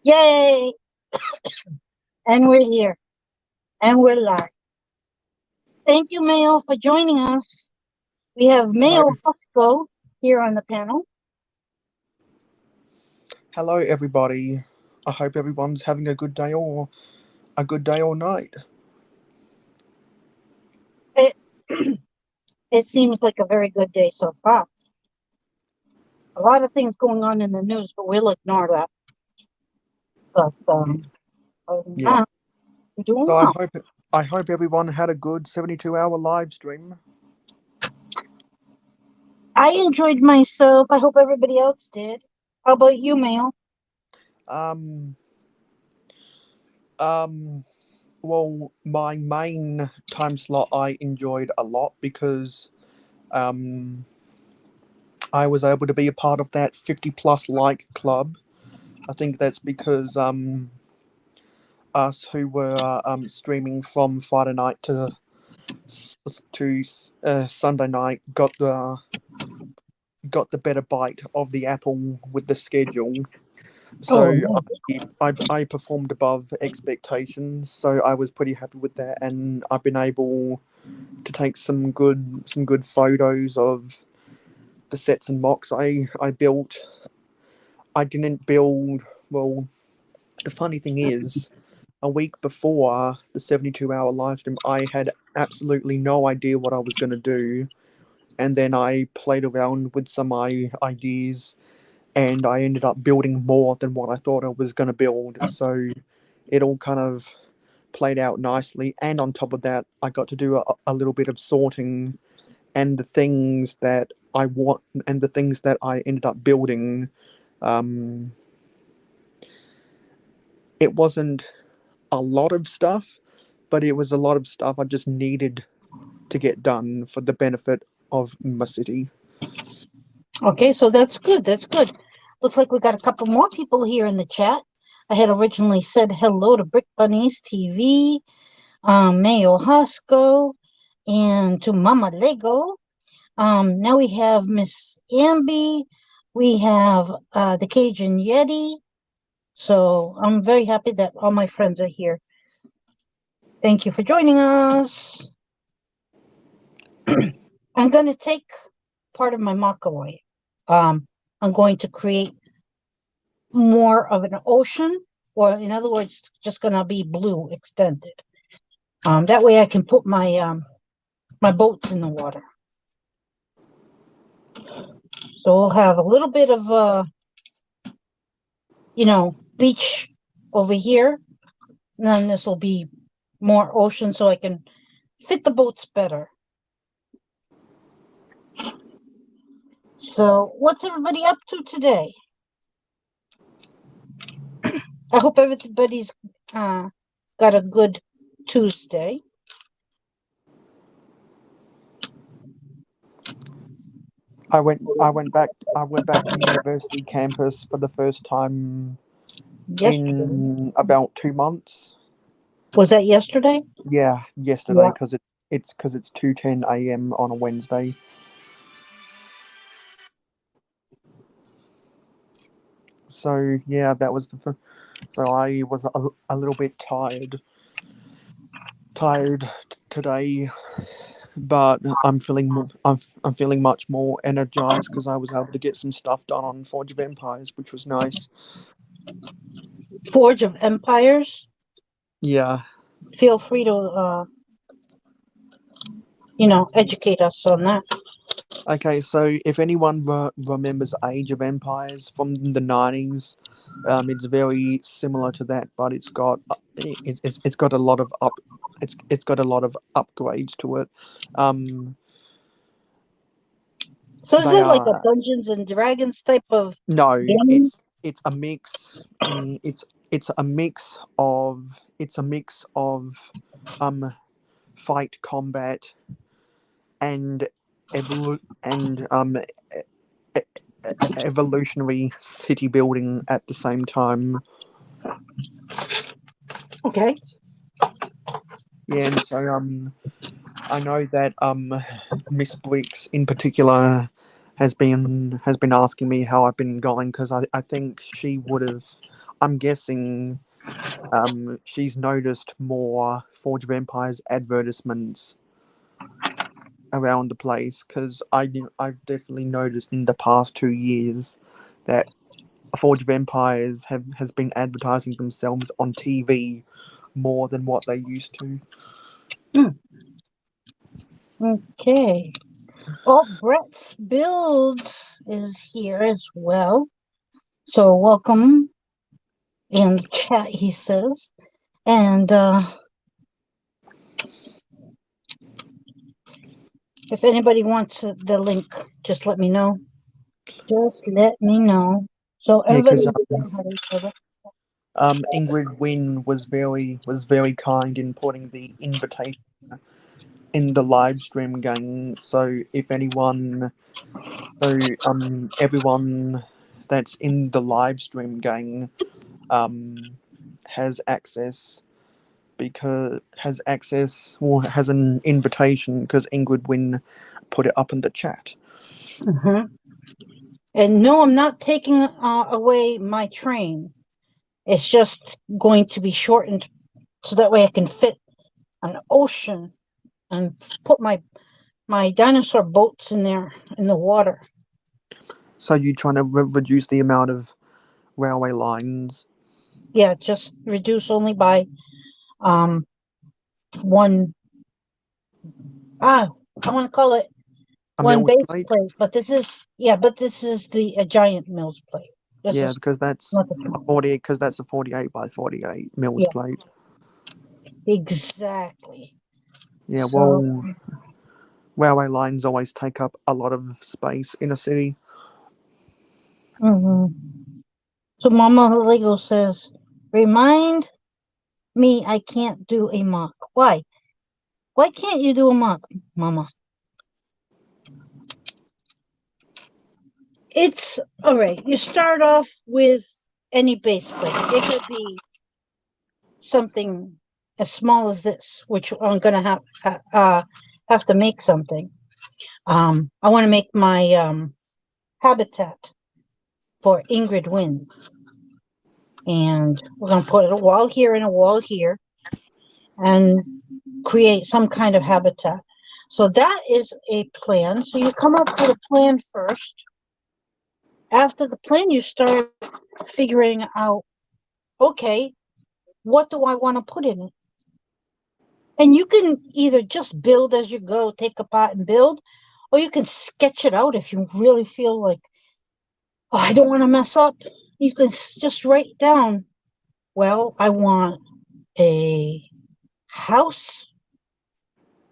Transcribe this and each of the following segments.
Yay! And we're here. And we're live. Thank you, Mayo, for joining us. We have No, Mayo Fusco here on the panel. hello everybody. I hope everyone's having a good day or night. It, it seems like a very good day so far. A lot of things going on in the news, but we'll ignore that. But other than Yeah. that, we're doing So I well. hope I hope everyone had a good 72-hour live stream. I enjoyed myself. I hope everybody else did. How about you, Mayo? Um um well, my main time slot I enjoyed a lot because um I was able to be a part of that 50 plus like club. I think that's because us who were streaming from Friday night to Sunday night got the better bite of the apple with the schedule. Oh, So no. I performed above expectations. So I was pretty happy with that, and I've been able to take some good photos of the sets and mocks I built. I didn't build well. The funny thing is, a week before the 72-hour live stream, I had absolutely no idea what I was going to do, and then I played around with some ideas, and I ended up building more than what I thought I was going to build. So it all kind of played out nicely. And on top of that, I got to do a little bit of sorting, and the things that I want and the things that I ended up building. Um, it wasn't a lot of stuff, but it was a lot of stuff I just needed to get done for the benefit of my city. Okay, so that's good. That's good. Looks like we got a couple more people here in the chat. I had originally said hello to Brick Bunnies TV, Mayo Hosco, and to Mama Lego. Now we have Miss Amby. We have the Cajun Yeti. So I'm very happy that all my friends are here. Thank you for joining us. I'm going to take part of my mock away. I'm going to create more of an ocean, or in other words, just going to be blue extended. That way I can put my boats in the water. So we'll have a little bit of beach over here. And then this will be more ocean so I can fit the boats better. So what's everybody up to today? I hope everybody's got a good Tuesday. I went back to university campus for the first time Yesterday. in about 2 months. Was that yesterday? Yeah, yesterday Yeah. because it's 2:10 a.m. on a Wednesday. So yeah, that was so I was a little bit tired today, but I'm feeling much more energized because I was able to get some stuff done on Forge of Empires, which was nice. Forge of Empires. Yeah. Feel free to educate us on that. Okay, so if anyone remembers Age of Empires from the 90s, it's very similar to that, but it's got a lot of it's got a lot of upgrades to it. Um, So is they it like a are Dungeons and Dragons type of no, game? it's a mix. It's a mix of um fight combat and e- evolutionary city building at the same time. Okay. Yeah, and so I know that Miss Briggs in particular has been asking me how I've been going because I think she would have. I'm guessing she's noticed more Forge of Empires advertisements around the place because I've definitely noticed in the past 2 years that Forge of Empires has been advertising themselves on TV more than what they used to. Hmm. Okay. Oh, Brett's Builds is here as well. So welcome in the chat, he says. And if anybody wants the link, just let me know. Just let me know. So Yeah, everybody because can get ahead of each other. Ingrid Wynn was very kind in putting the invitation in the live stream gang. So if anyone, everyone that's in the live stream gang um has access or has an invitation because Ingrid Wynn put it up in the chat. Mm-hmm. And no, I'm not taking away my train. It's just going to be shortened so that way I can fit an ocean and put my dinosaur boats in there in the water. So you're trying to reduce the amount of railway lines. Yeah, just reduce only by um one I want to call it A one Mills base plate? plate, but this is the a giant Mills plate. This Yeah, is because that's not the small. 48 by 48 Mills Yeah, plate. exactly. Yeah, So, well, railway lines always take up a lot of space in a city. mhm. So Mama Lego says, remind me I can't do a mock. Why? Why can't you do a mock, Mama? It's all right. You start off with any base plate. It could be something as small as this, which I'm gonna have to make something. I want to make my habitat for Ingrid Wind, and we're gonna put a wall here and a wall here, and create some kind of habitat. So that is a plan. So you come up with a plan first. After the plan, you start figuring out, okay, what do I want to put in it? And you can either just build as you go, take a pot and build, or you can sketch it out if you really feel like, oh, I don't want to mess up. You can just write down, well, I want a house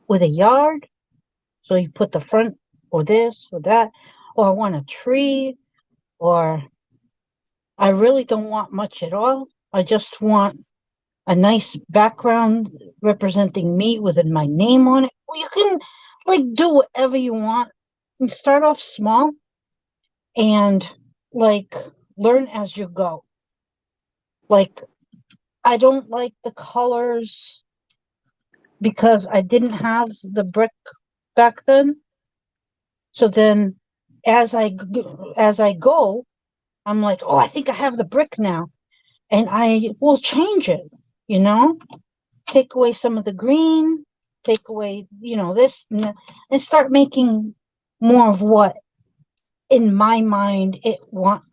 with a yard. So you put the front or this or that, or I want a tree, or I really don't want much at all. I just want a nice background representing me with my name on it. Well, you can like do whatever you want. You start off small and like learn as you go. Like I don't like the colors because I didn't have the brick back then. So then as I go, I'm like, "Oh, I think I have the brick now." And I will change it, you know? Take away some of the green, take away, this and start making more of what in my mind it wants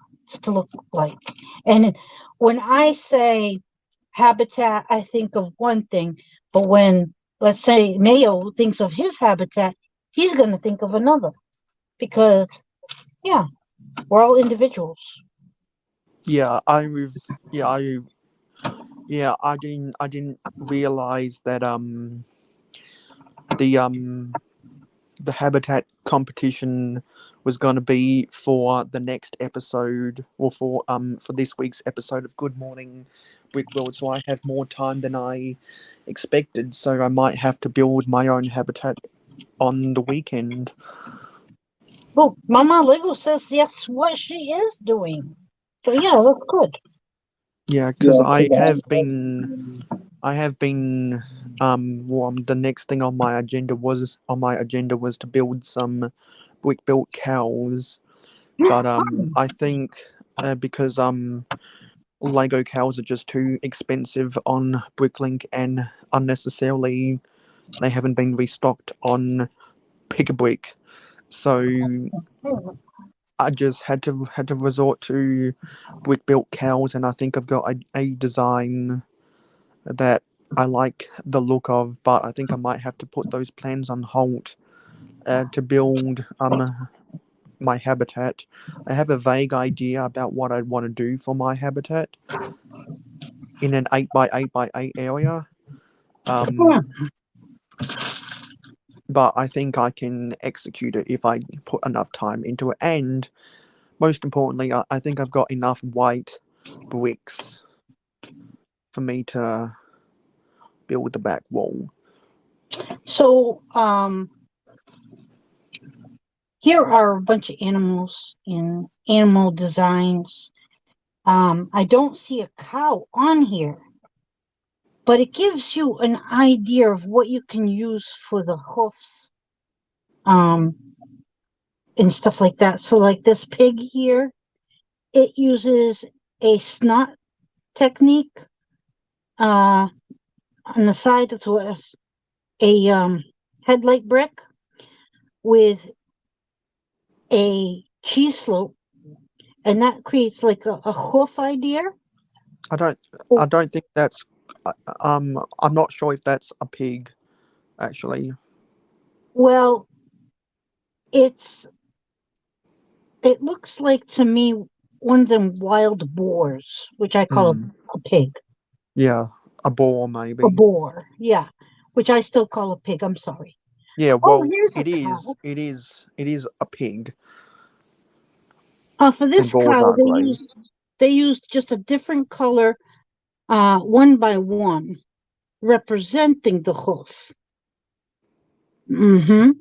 to look like. And when I say habitat, I think of one thing, but when let's say Mayo thinks of his habitat, he's going to think of another because yeah, we're all individuals. Yeah, I didn't realize that the the habitat competition was going to be for the next episode or for this week's episode of Good Morning Brick World, so I have more time than I expected, so I might have to build my own habitat on the weekend. Oh, Mama Lego says that's what she is doing. So yeah, that's good. Yeah, because I have been well, the next thing on my agenda was to build some brick built cows, but I think because Lego cows are just too expensive on Bricklink, and unnecessarily they haven't been restocked on Pick a Brick. So I just had to resort to brick built cows, and I think I've got a design that I like the look of, but I think I might have to put those plans on hold to build my habitat. I have a vague idea about what I'd want to do for my habitat in an 8 by 8 by 8 area. Um, Yeah. but I think I can execute it if I put enough time into it. And most importantly, I think I've got enough white bricks for me to build the back wall. So, here are a bunch of animals in animal designs. I don't see a cow on here, but it gives you an idea of what you can use for the hoofs, um, and stuff like that. So, like this pig here, it uses a snot technique. On the side, it's a headlight brick with a cheese slope, and that creates like a hoof idea. I don't. I Oh, don't think that's. I'm not sure if that's a pig, actually. well, it's it looks like to me one of them wild boars, which I call Hmm. a pig. Yeah, a boar A maybe. boar, yeah, which I still call a pig. I'm sorry. Yeah. Oh, Well, here's a it cow. is. It is. It is a pig, For and this boars cow, are grey. they used just a different color, one by one, representing the hoof. Mm-hmm.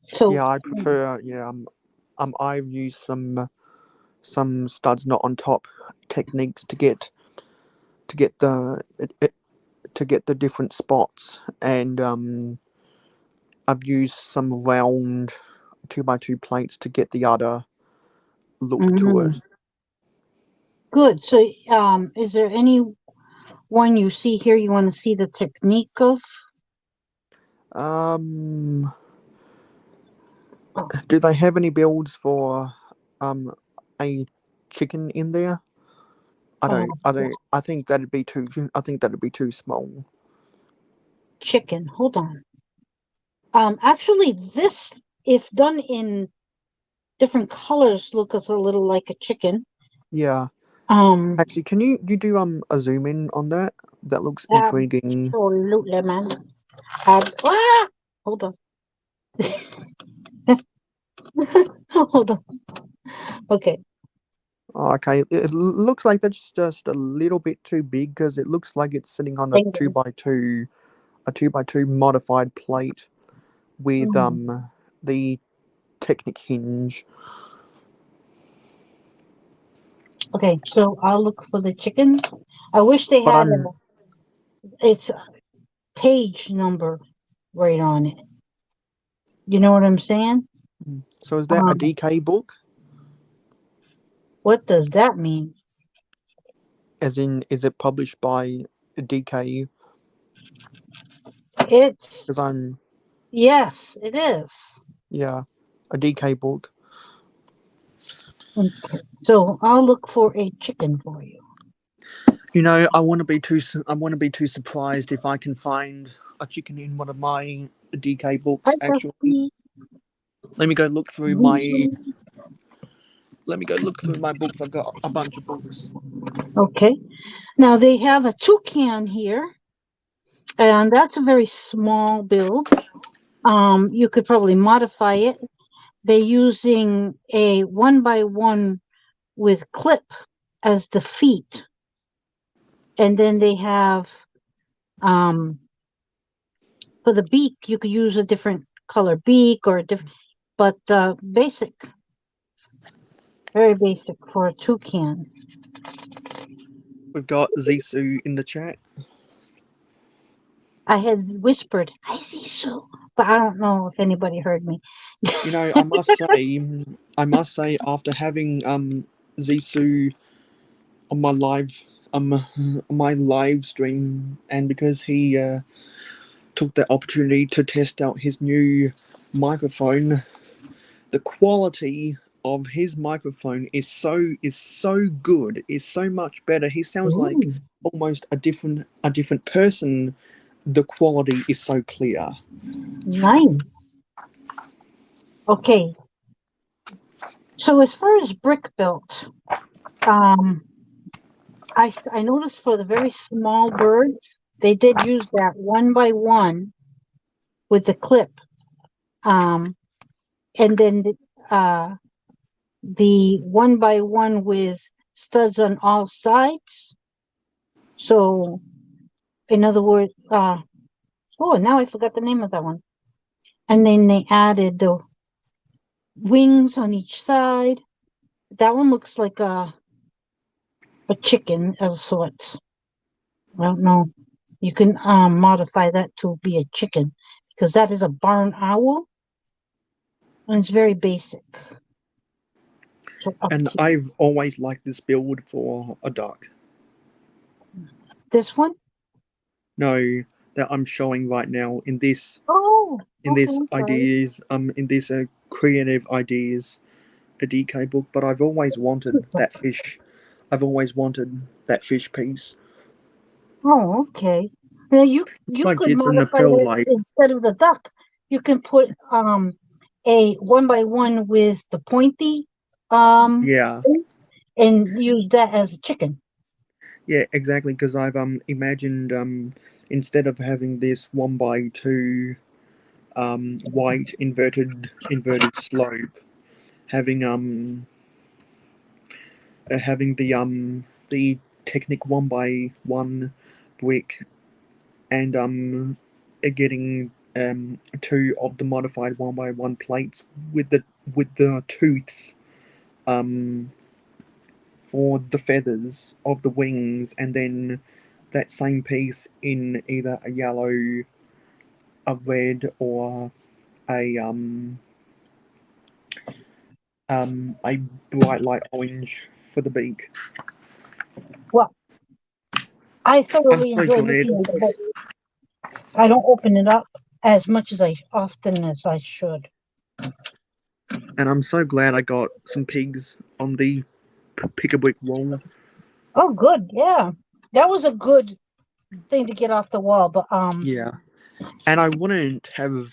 So, Yeah, I prefer. Yeah. I've used some studs not on top techniques to get to get the different spots, and I've used some round 2 by 2 plates to get the other look to mhm. it. Good. So, is there any one you see here you want to see the technique of? Um, Oh, do they have any builds for um a chicken in there? I don't. I yeah. don't. I think that'd be too. I think that'd be too small. Chicken. Hold on. Actually, this, if done in different colors, looks a little like a chicken. Yeah. Um, Actually, can you do a zoom in on that? That looks intriguing. absolutely, man. Hold on. Hold on. Okay. Oh, okay, it looks like that's just a little bit too big because it looks like it's sitting on Thank you. a 2 by 2 modified plate with Mhm. the Technic hinge. Okay, so I'll look for the chicken. I wish they But had its page number right on it. You know what I'm saying? so is that a Um, DK book? what does that mean? As in, is it published by DK? It's Because I'm yes, it is. yeah, a DK book. Okay, so I'll look for a chicken for you. You know, I want to be too surprised if I can find a chicken in one of my DK Hi, books. Actually, Dusty. let me go look through my Zizu. let me go look through my books. I've got a bunch of books. Okay, now they have a toucan here, and that's a very small build. You could probably modify it. They're using a one by one with clip as the feet, and then they have um for the beak you could use a different color beak or a different, but basic, very basic for a toucan. We've got Zisu in the chat. I had whispered "I see so," but I don't know if anybody heard me. You know, I must say, after having Zisu on my live stream, and because he took the opportunity to test out his new microphone, the quality of his microphone is so good, is so much better. He sounds like Ooh, almost a different person. The quality is so clear. nice. Okay. So as far as brick built, um, I noticed for the very small birds, they did use that one by one with the clip. Um, and then the one by one with studs on all sides. So in other words, oh, now I forgot the name of that one. And then they added the wings on each side. That one looks like a chicken of sorts. I don't know. You can modify that to be a chicken because that is a barn owl and it's very basic. So up And to I've always liked this build for a duck. this one. No, that I'm showing right now in this Oh, in okay. this I'm sorry. ideas in this creative ideas a DK book. But I've always wanted that fish. I've always wanted that fish piece. Oh, okay. Now you Like could it's an modify appeal that like instead of the duck. You can put a one by one with the pointy yeah. thing and use that as a chicken. Yeah, exactly. Because I've imagined instead of having this 1 by 2 white inverted slope, having having the Technic 1 by 1 brick, and getting two of the modified 1 by 1 plates with the tooths um for the feathers of the wings, and then that same piece in either a yellow, a red, or a bright light orange for the beak. Well, I I'm thoroughly so enjoy glad, looking at it, but I don't open it up as much as I often as I should. and I'm so glad I got some pigs on the pick a brick wall. Oh, good. Yeah, that was a good thing to get off the wall. But Yeah, and I wouldn't have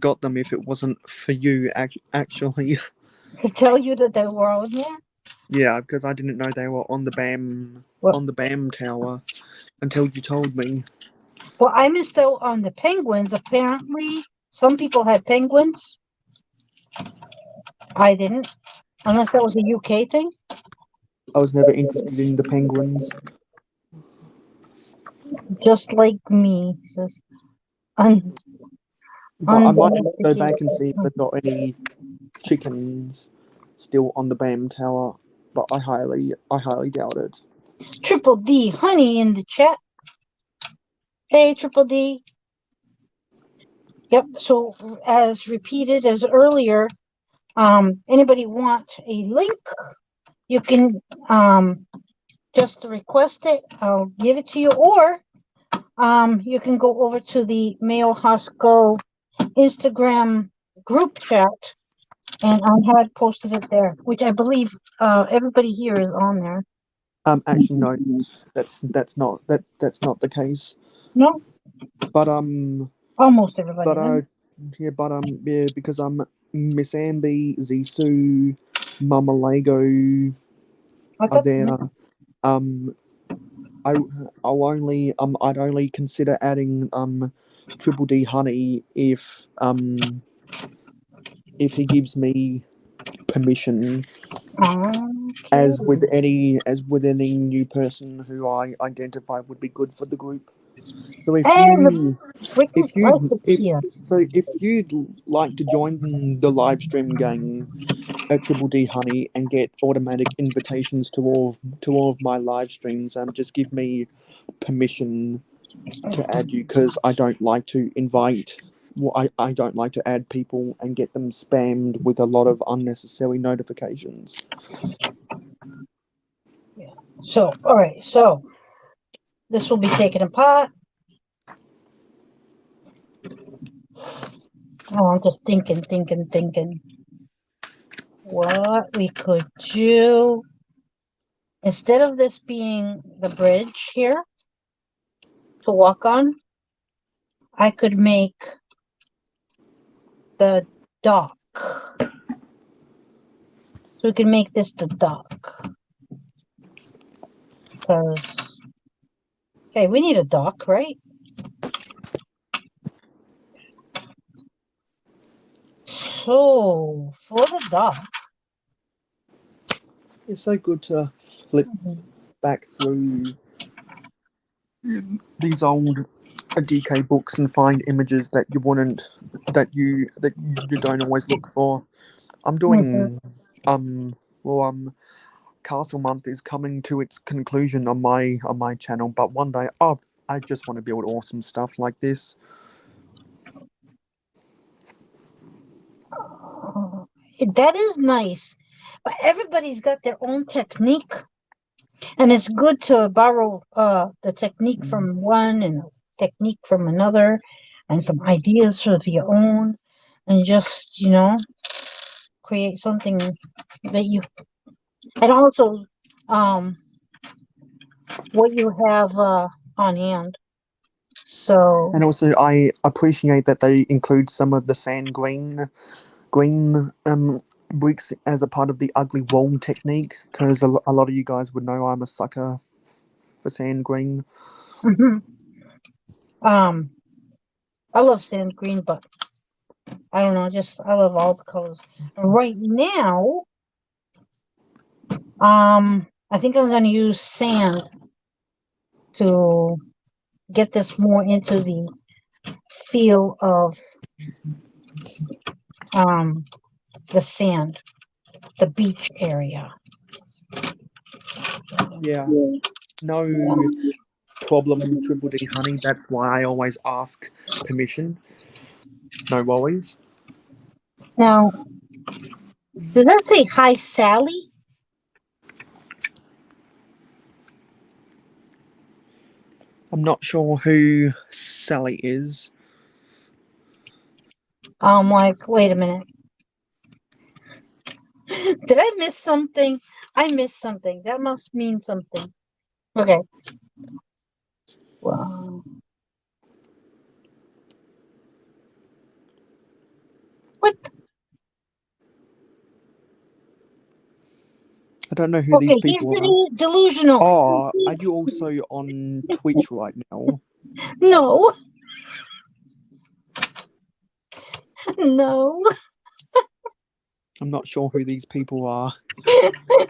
got them if it wasn't for you. Actually, to tell you that they were on there. yeah, because I didn't know they were Well, on the BAM tower until you told me. well, I missed out on the penguins. Apparently, some people had penguins. I didn't, unless that was a UK thing. I was never interested in the penguins, Just like me, says un- but I might have to go undomesticated. back and see if they've got any chickens still on the BAM tower. But I highly doubt it. Triple D honey in the chat. Hey, Triple D. Yep. So as repeated as earlier, anybody want a link? You can just request it. I'll give it to you, or you can go over to the Mayo Hosco Instagram group chat, and I had posted it there, which I believe everybody here is on there. Actually, no, that's not the case. No, But almost everybody. but Then yeah, but yeah, because Miss Amby, Zissou, Mama Lego I are thought there. Um, I'd only consider adding Triple D Honey if he gives me permission, okay. as with any new person who I identify would be good for the group. So if And the you freaking if you blankets if here. so if you'd like to join the live stream gang at Triple D Honey and get automatic invitations to all of my live streams, just give me permission to add you, because I don't like to invite. Well, I don't like to add people and get them spammed with a lot of unnecessary notifications. So, all right. So this will be taken apart. Oh, I'm just thinking. What we could do instead of this being the bridge here to walk on, I could make the dock. So we can make this the dock. Because, okay, we need a dock, right? So, for the dock, It's so good to flip back through these old DK books and find images that you wouldn't that you don't always look for. I'm Mhm. doing well Castle Month is coming to its conclusion on my channel, but one day I just want to build awesome stuff like this. That is nice. But everybody's got their own technique. And it's good to borrow the technique Mm. from one and a technique from another and some ideas of your own and just, create something that you and also um what you have on hand. So And also, I appreciate that they include some of the sand green bricks as a part of the ugly wall technique, because a lot of you guys would know I'm a sucker for sand green. um I love sand green, but I don't know, just I love all the colors. Right now, I think I'm gonna use sand to get this more into the feel of um the sand, the beach area. Yeah, no problem, Triple D honey. That's why I always ask permission. No worries. Now, does that say hi Sally? I'm not sure who Sally is. Like, wait a minute. Did I miss something? I missed something. That must mean something. Okay. Wow. What? I don't know who these Okay, he's people are. delusional. Oh, are you also on Twitch right now? No, no. I'm not sure who these people are.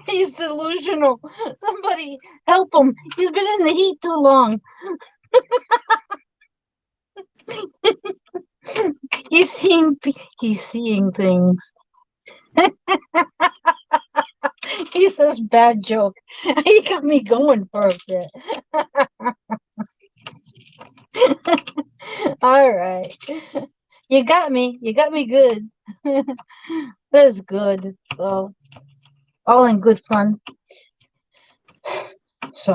He's delusional. Somebody help him. He's been in the heat too long. He's seeing he's seeing things. He says bad joke. He got me going for a bit. All right. You got me. You got me good. That's good. So all in good fun. So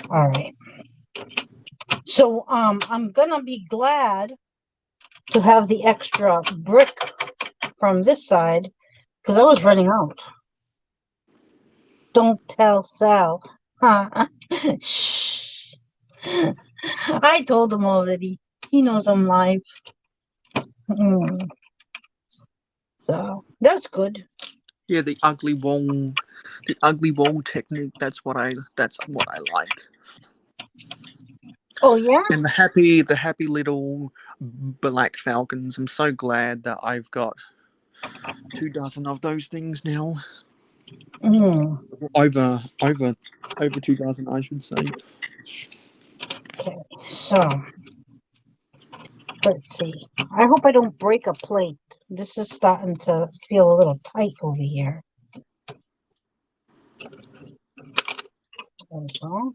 all right. So I'm gonna be glad to have the extra brick from this side because I was running out. Don't tell Sal. Shh. I told him already. He knows I'm live. Mm, so that's good. Yeah, the ugly wall technique. That's what I like. Oh yeah. And the happy little black falcons. I'm so glad that I've got 2 dozen of those things now. Mm, Over 2 dozen, I should say. okay. So let's see. I hope I don't break a plate. This is starting to feel a little tight over here. There we go.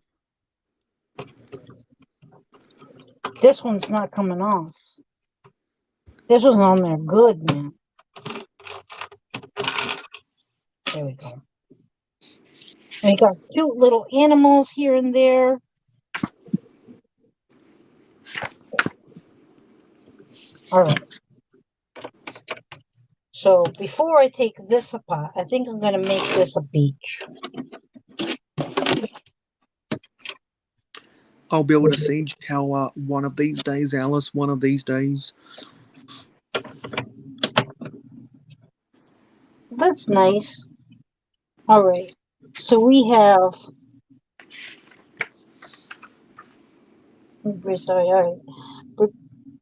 This one's not coming off. This was on there good, man. There we go. We got cute little animals here and there. All right. So before I take this apart, I think I'm going to make this a beach. I'll be able to see how one of these days, Alice, one of these days. That's nice. All right. So we have. Sorry. All right.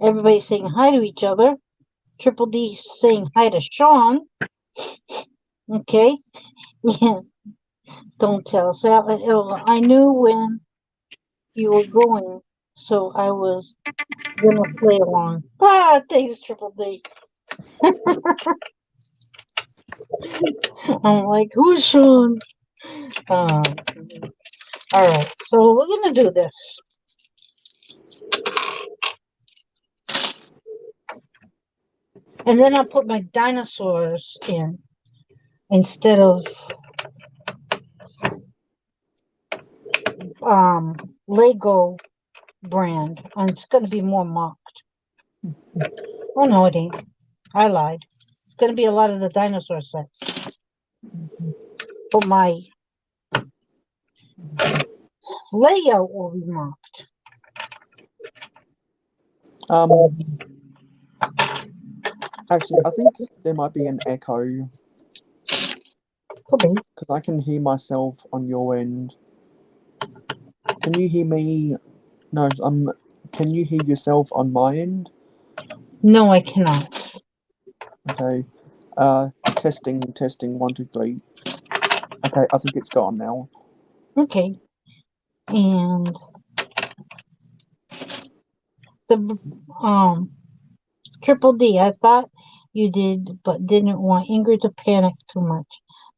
Everybody's saying hi to each other. Triple D saying hi to Sean. Okay. Yeah. Don't tell Sal. I knew when you were going, so I was gonna play along. Ah, thanks, Triple D. I'm like, who's Sean? Um, all right, so we're gonna do this, and then I'll put my dinosaurs in instead of Lego brand, and it's gonna be more mocked. Oh no, it ain't. I lied. It's gonna be a lot of the dinosaur sets, but my layout will be mocked. Actually, I think there might be an echo Could be. because I can hear myself on your end. Can you hear me? No, Can you hear yourself on my end? No, I cannot. Okay. Testing, testing, 1, 2, 3. Okay, I think it's gone now. Okay, and the Triple D, I thought you did, but didn't want Ingrid to panic too much.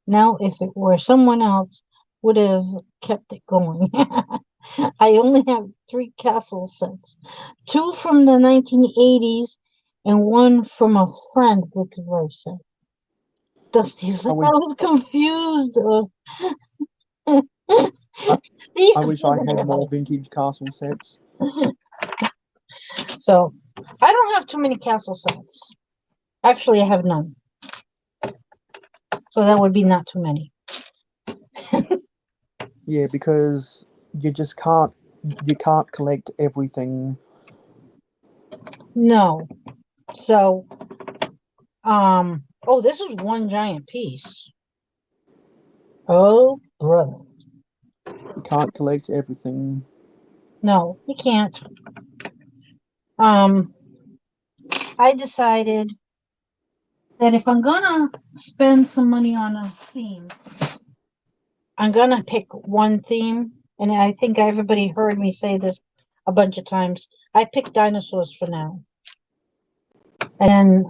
Now, if it were someone else, would have kept it going. I only have 3 castle sets, 2 from the 1980s and 1 from a friend, Rick's life set. Dusty's I like, I wish was confused. I, See? I wish I had more vintage castle sets. So, I don't have too many castle sets. Actually, I have none. So that would be not too many. Yeah, because you can't collect everything. No. So, oh, this is one giant piece. Oh, brother. You can't collect everything. No, you can't. Um, I decided that if I'm gonna spend some money on a theme, I'm gonna pick one theme, and I think everybody heard me say this a bunch of times. I picked dinosaurs for now, and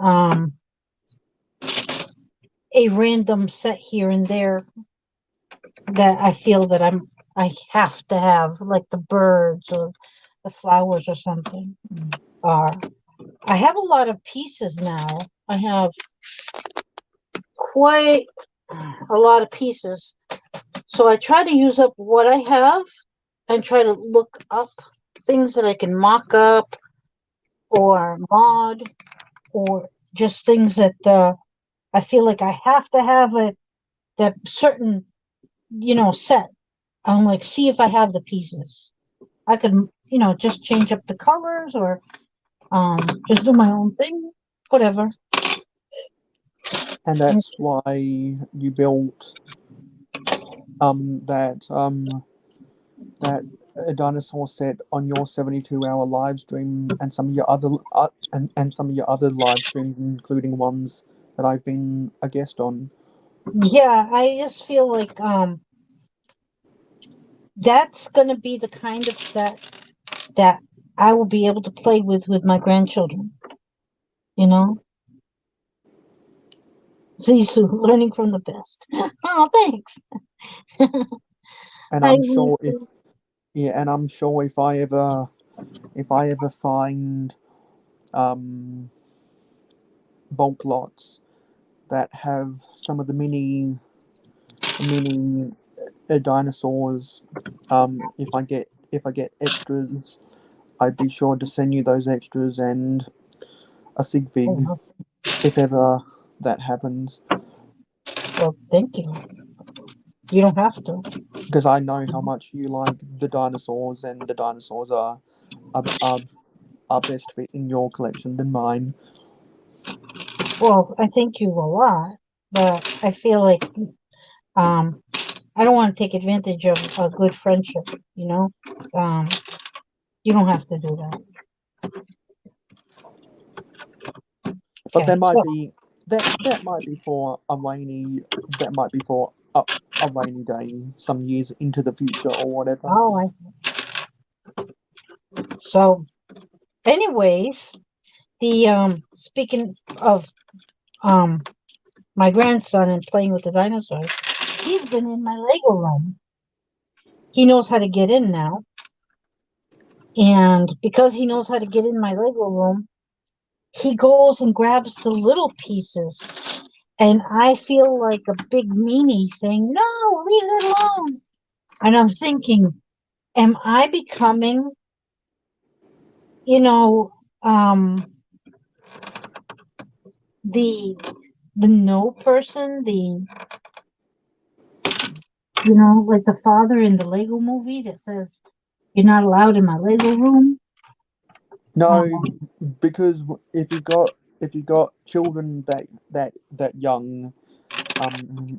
a random set here and there that I feel that I have to have, like the birds or the flowers or something. Are I have a lot of pieces now. I have quite a lot of pieces. So I try to use up what I have and try to look up things that I can mock up or mod or just things that I feel like I have to have that certain set. I'm like, see if I have the pieces. I could just change up the colors or just do my own thing, whatever. And that's why you built that a dinosaur set on your 72-hour live stream and some of your other and some of your other live streams, including ones that I've been a guest on. Yeah, I just feel like that's gonna be the kind of set that I will be able to play with my grandchildren. You know, see, so learning from the best. Oh, thanks. And I I'm sure if yeah, and I'm sure if I ever find um bulk lots that have some of the mini dinosaurs. If I get extras, I'd be sure to send you those extras and a sig Oh, fig wow. if ever that happens. Well, thank you. You don't have to. Because I know how much you like the dinosaurs, and the dinosaurs are, are, are best fit in your collection than mine. Well, I thank you a lot, but I feel like um I don't want to take advantage of a good friendship, you know? Um you don't have to do that. But Okay. that might So, be that might be for a rainy that might be for a rainy day some years into the future or whatever. oh, so anyways, the speaking of um my grandson and playing with the dinosaurs, he's been in my Lego room. He knows how to get in now. And because he knows how to get in my Lego room, he goes and grabs the little pieces. And I feel like a big meanie saying, no, leave it alone. And I'm thinking, am I becoming, you know, um, the no person, like the father in the Lego movie that says, you're not allowed in my Lego room? No, Um, because if you've got children that young,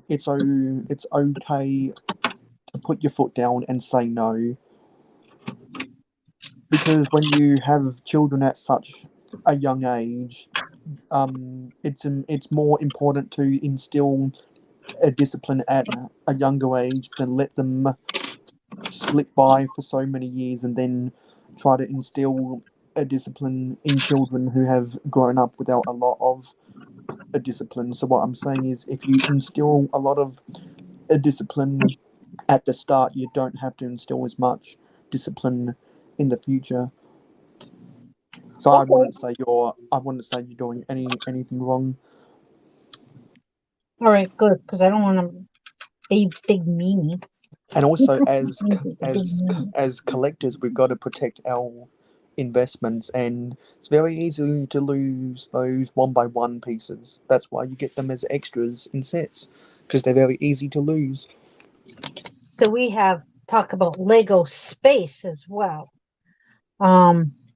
it's okay to put your foot down and say no. Because when you have children at such a young age, it's more important to instill a discipline at a younger age than let them slip by for so many years and then try to instill a discipline in children who have grown up without a lot of a discipline. So what I'm saying is, if you instill a lot of a discipline at the start, you don't have to instill as much discipline in the future. So I okay. wouldn't say you're doing anything wrong. All right, good. Because I don't want to be big meanie. And also, A big meanie. as collectors, we've got to protect our investments, and it's very easy to lose those one by one pieces. That's why you get them as extras in sets, because they're very easy to lose. So we have talk about Lego space as well.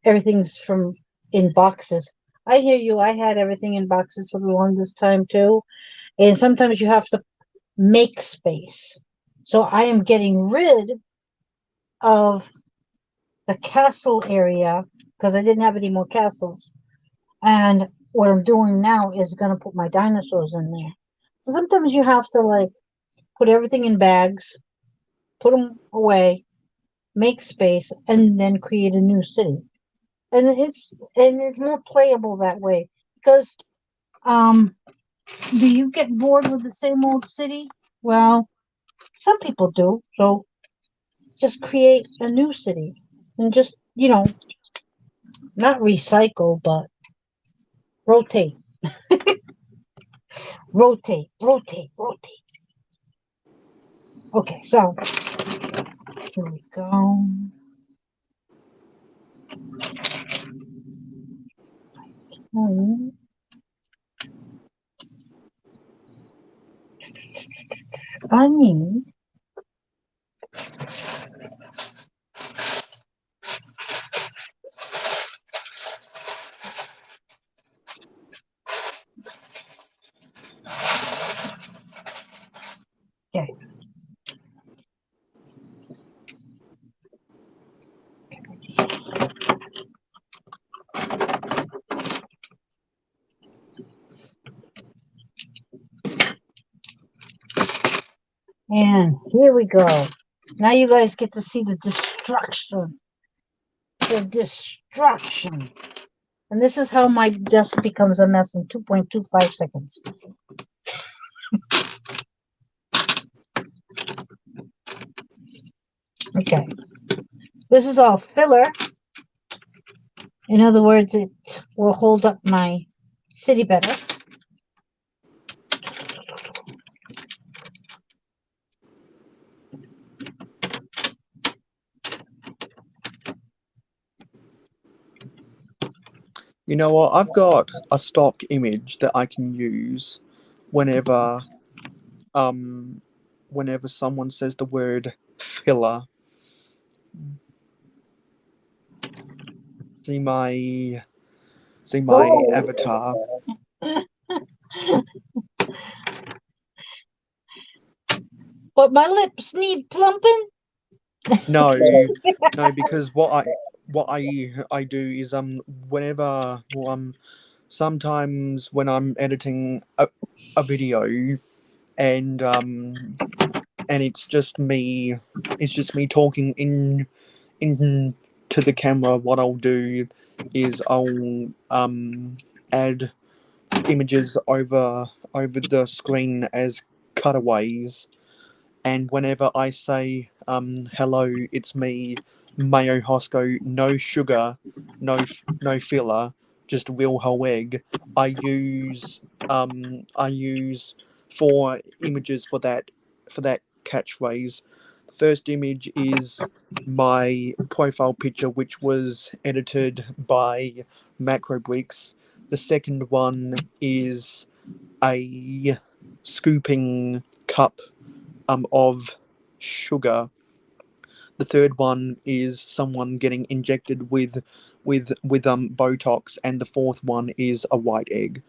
Everything's from in boxes. I hear you. I had everything in boxes for the longest time too. And sometimes you have to make space. So I am getting rid of the castle area because I didn't have any more castles. And what I'm doing now is going to put my dinosaurs in there. So sometimes you have to like put everything in bags, put them away, make space, and then create a new city. And it's more playable that way because um do you get bored with the same old city? Well, some people do. So just create a new city and just, not recycle, but rotate, rotate, rotate, rotate. Okay, so here we go. Hmm, I need, okay, and here we go. Now you guys get to see the destruction. The destruction. And this is how my desk becomes a mess in 2.25 seconds. Okay. This is all filler. In other words, it will hold up my city better. You know what? I've got a stock image that I can use whenever um whenever someone says the word filler. See my see my avatar. But my lips need plumping. No, no, because what I do is whenever sometimes when I'm editing a video and it's just me talking in to the camera. What I'll do is I'll add images over the screen as cutaways, and whenever I say hello, it's me, Mayo Hosco, no sugar, no filler, just real whole egg. I use four images for that catchphrase. The first image is my profile picture, which was edited by Macrobricks. The second one is a scooping cup of sugar. The third one is someone getting injected with Botox, and the fourth one is a white egg.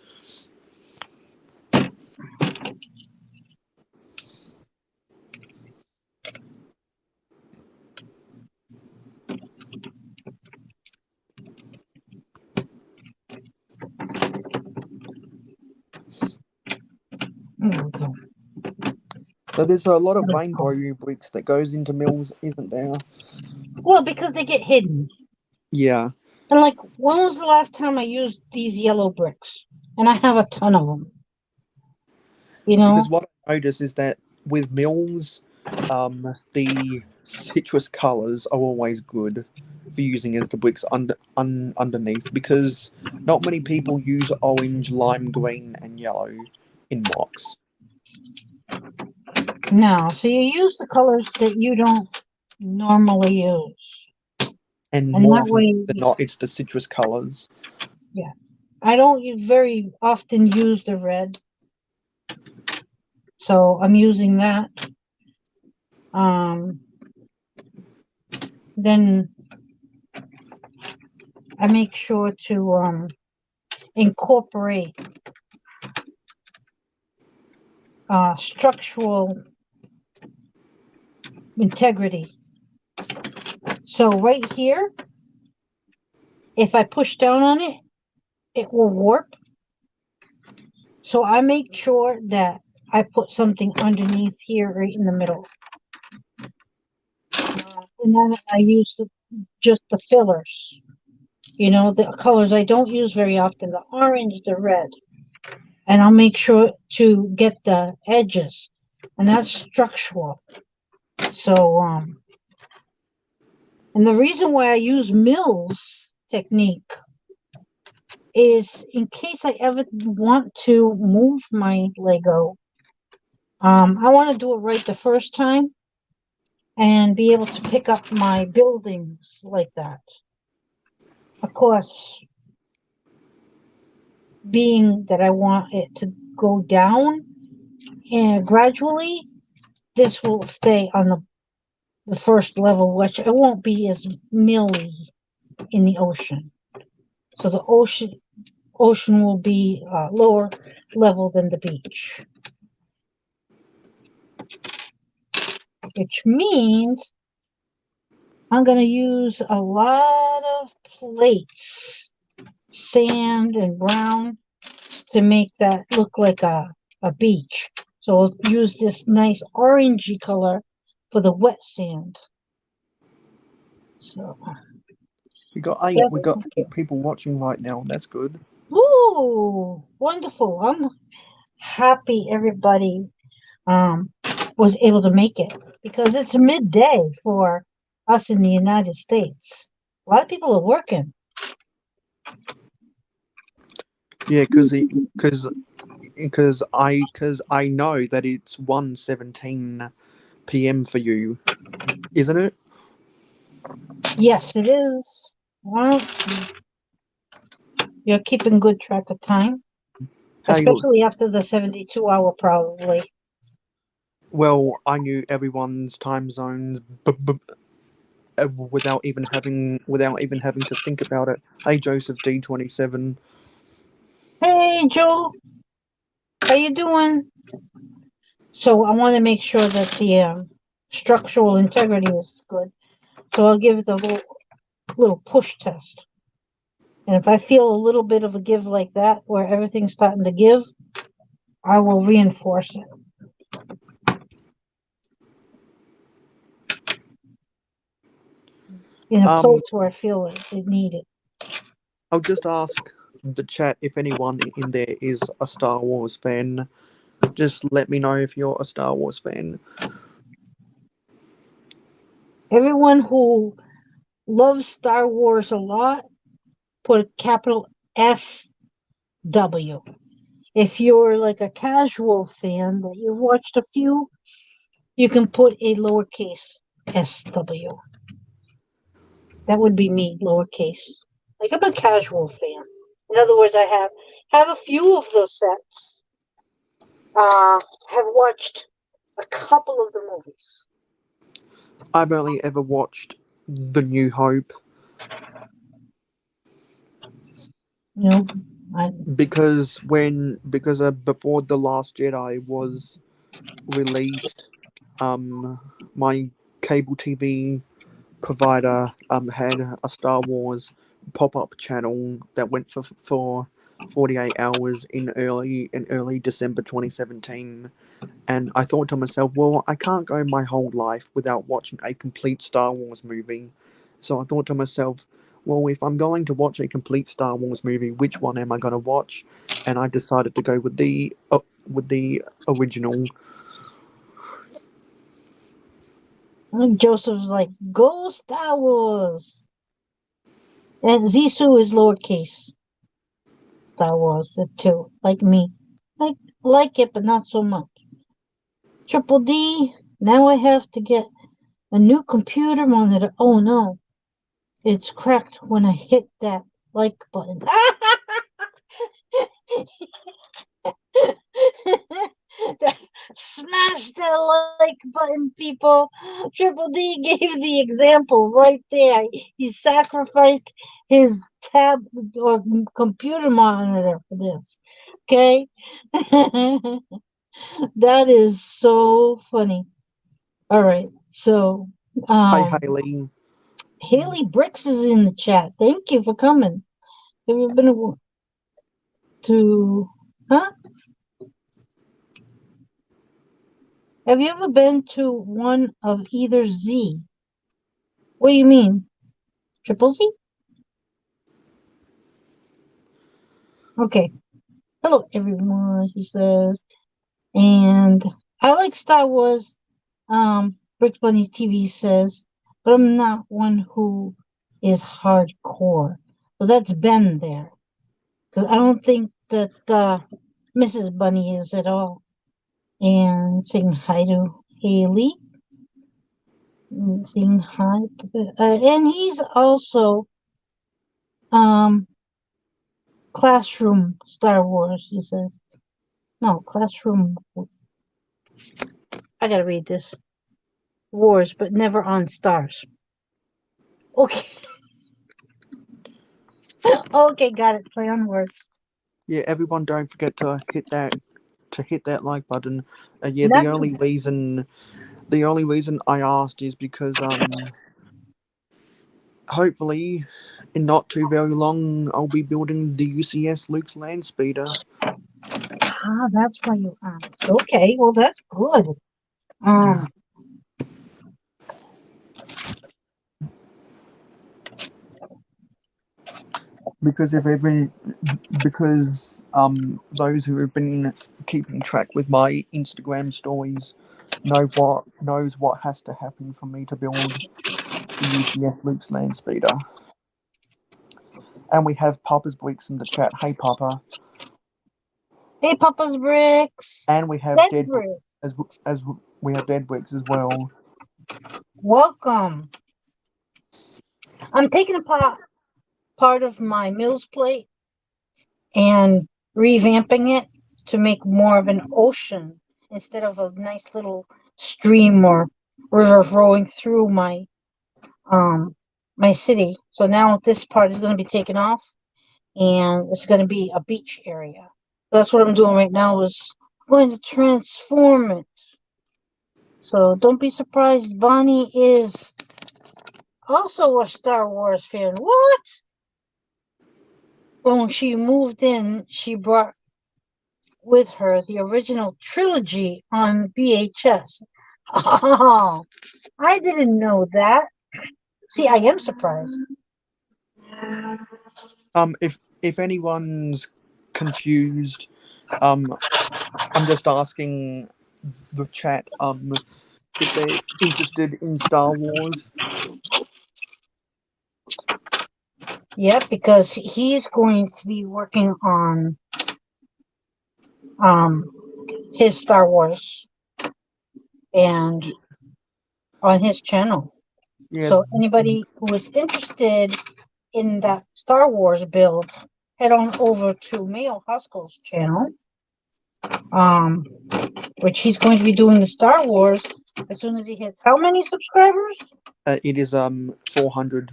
Okay. So there's a lot of rainbow bricks that goes into mills, isn't there? Well, because they get hidden. Yeah, And like, when was the last time I used these yellow bricks? And I have a ton of them. You know? because what I notice is that with mills, the citrus colors are always good for using as the bricks underneath, because not many people use orange, lime green, and yellow in mocks. No. So you use the colors that you don't normally use. And And more that often way, than not, it's the citrus colors. yeah. I don't very often use the red. So I'm using that. Um, then I make sure to incorporate structural integrity. So right here, if I push down on it, it will warp. So I make sure that I put something underneath here right in the middle. And then I use just the fillers. You know, the colors I don't use very often, the orange, the red. And I'll make sure to get the edges. And that's structural. So, and the reason why I use Mills technique is in case I ever want to move my Lego, I want to do it right the first time and be able to pick up my buildings like that. Of course, being that I want it to go down and gradually, this will stay on the first level, which it won't be as milly in the ocean. So the ocean will be lower level than the beach, which means I'm going to use a lot of plates, sand and brown, to make that look like a beach. So I'll use this nice orangey color for the wet sand. So, We got eight. We got 8 people watching right now. That's good. ooh, wonderful. I'm happy everybody um, was able to make it because it's midday for us in the United States. A lot of people are working. Yeah, because I know that it's 1:17 p.m. for you, isn't it? Yes, it is. Well, You're keeping good track of time, Hey, look, especially after the 72-hour, probably. well, I knew everyone's time zones without even having to think about it. Hey, Joseph D27. Hey, Joe, how you doing? So I want to make sure that the structural integrity is good. So I'll give it a little push test. And if I feel a little bit of a give like that, where everything's starting to give, I will reinforce it in a Um, place where I feel it needed. I'll just ask the chat if anyone in there is a Star Wars fan. Just let me know if you're a Star Wars fan. Everyone who loves Star Wars a lot, put a capital SW. If you're like a casual fan that you've watched a few, you can put a lowercase SW. That would be me, lowercase. Like I'm a casual fan. In other words, I have a few of those sets. Have watched a couple of the movies. I've only ever watched The New Hope You know, I because before The Last Jedi was released, my cable TV provider had a Star Wars pop up channel that went for 48 hours in early December 2017. And I thought to myself, well, I can't go my whole life without watching a complete Star Wars movie. So I thought to myself, well, if I'm going to watch a complete Star Wars movie, which one am I going to watch? And I decided to go with the original. Joseph's like, go Star Wars. And Zisu is lowercase Star Wars too, like me. Like it, but not so much. Triple D. Now I have to get a new computer monitor. Oh no, it's cracked when I hit that like button. That's, smash that like button, people. Triple D gave the example right there. He sacrificed his tab or computer monitor for this. Okay? That is so funny. All right. So, Hey, um, Haley. Haley Bricks is in the chat. Thank you for coming. Have you been to, huh? Have you ever been to one of either Z? What do you mean? Triple Z? Okay. Hello, everyone, he says. And I like Star Wars, Bricks Bunny's TV says, but I'm not one who is hardcore. So that's Ben there. Because I don't think that Mrs. Bunny is at all. And saying hi to Haley. And saying hi. And he's also classroom Star Wars, he says. No, classroom. I gotta read this. Wars, but never on stars. Okay. Okay, got it. Play on words. Yeah, everyone, don't forget to hit that like button. Yeah, That's the only reason I asked is because hopefully in not too very long I'll be building the UCS Luke's land speeder. that's why you asked. Okay, well that's good. Yeah, Um, because if every because those who have been keeping track with my Instagram stories knows what has to happen for me to build the UCS Luke's land speeder. And we have Papa's Bricks in the chat. Hey Papa. hey, Papa's bricks. And we have Dead Dead Bricks brick. as we have Dead Bricks as well. Welcome. I'm taking apart part of my Mills plate and revamping it to make more of an ocean instead of a nice little stream or river flowing through um my city. So now this part is going to be taken off and it's going to be a beach area. That's what I'm doing right now is going to transform it. So don't be surprised. Bonnie is also a Star Wars fan. What? When she moved in, she brought with her the original trilogy on VHS. Oh, I didn't know that. See, I am surprised. If anyone's confused, um, I'm just asking the chat, if they're interested in Star Wars. Yep, because he's going to be working on um his Star Wars and on his channel. Yeah, So anybody who is interested in that Star Wars build, head on over to Mayo Huskel's channel, um, which he's going to be doing the Star Wars as soon as he hits how many subscribers? it is 400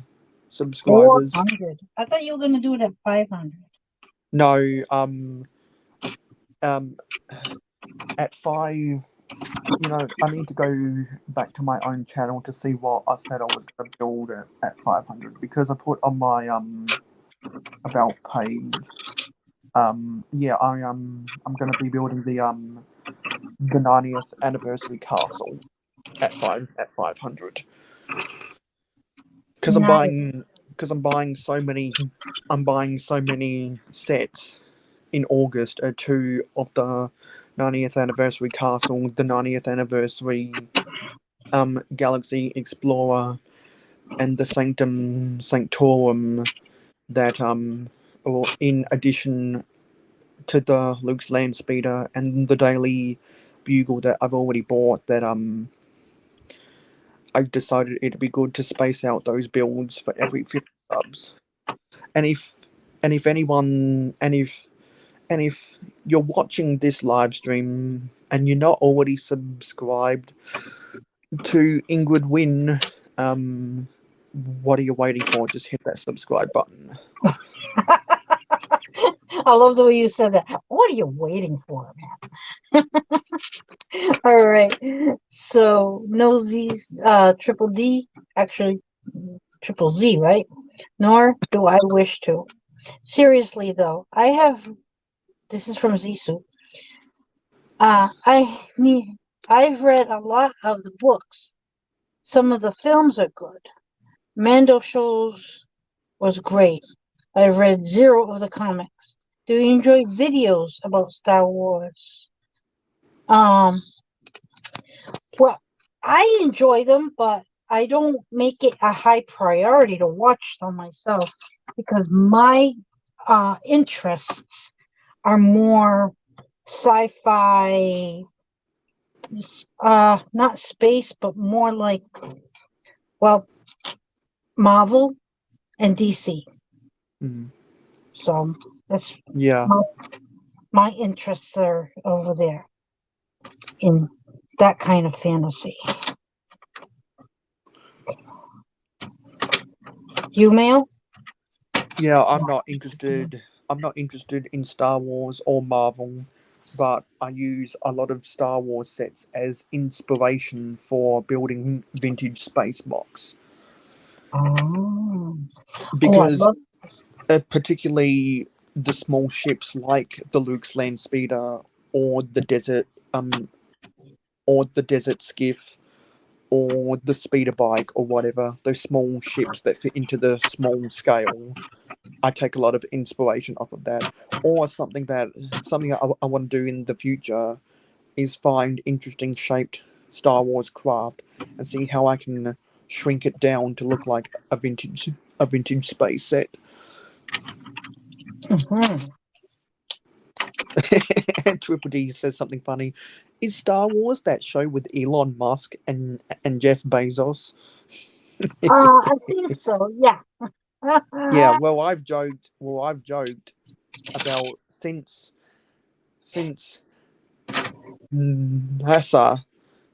subscribers. 400. I thought you were going to do it at 500. No, um, at five, I need to go back to my own channel to see what I said I was going to build at 500 because I put on my about page. Yeah, I'm going to be building the 90th anniversary castle at 500 because Nice. I'm buying so many sets in August, two of the 90th anniversary castle, the 90th anniversary Galaxy Explorer, and the Sanctum Sanctorum that or in addition to the Luke's Land Speeder and the Daily Bugle that I've already bought that I decided it'd be good to space out those builds for every 50 subs. And if anyone and if you're watching this live stream and you're not already subscribed to Ingrid Win, what are you waiting for? Just hit that subscribe button. I love the way you said that. What are you waiting for, man? All right. So no Z's, triple D, actually triple Z, right? Nor do I wish to. Seriously though, I have. This is from Zisu. I need. I've read a lot of the books. Some of the films are good. Mando shows was great. I've read zero of the comics. Do you enjoy videos about Star Wars? Um, well, I enjoy them, but I don't make it a high priority to watch them myself because my interests are more sci-fi, not space, but more like, well, Marvel and DC. Mm. So that's Yeah, my, my interests are over there in that kind of fantasy. You, Mail? yeah. I'm not interested in Star Wars or Marvel, but I use a lot of Star Wars sets as inspiration for building vintage space box Oh, oh, I because love. particularly the small ships like the Luke's Land Speeder or the desert um or the desert skiff or the speeder bike or whatever, those small ships that fit into the small scale. I take a lot of inspiration off of that. Or something I want to do in the future is find interesting shaped Star Wars craft and see how I can shrink it down to look like a vintage space set. Mhm. Triple D says something funny. Is Star Wars that show with Elon Musk and Jeff Bezos? I think so. Yeah. Yeah, well, I've joked. Well, I've joked. about since NASA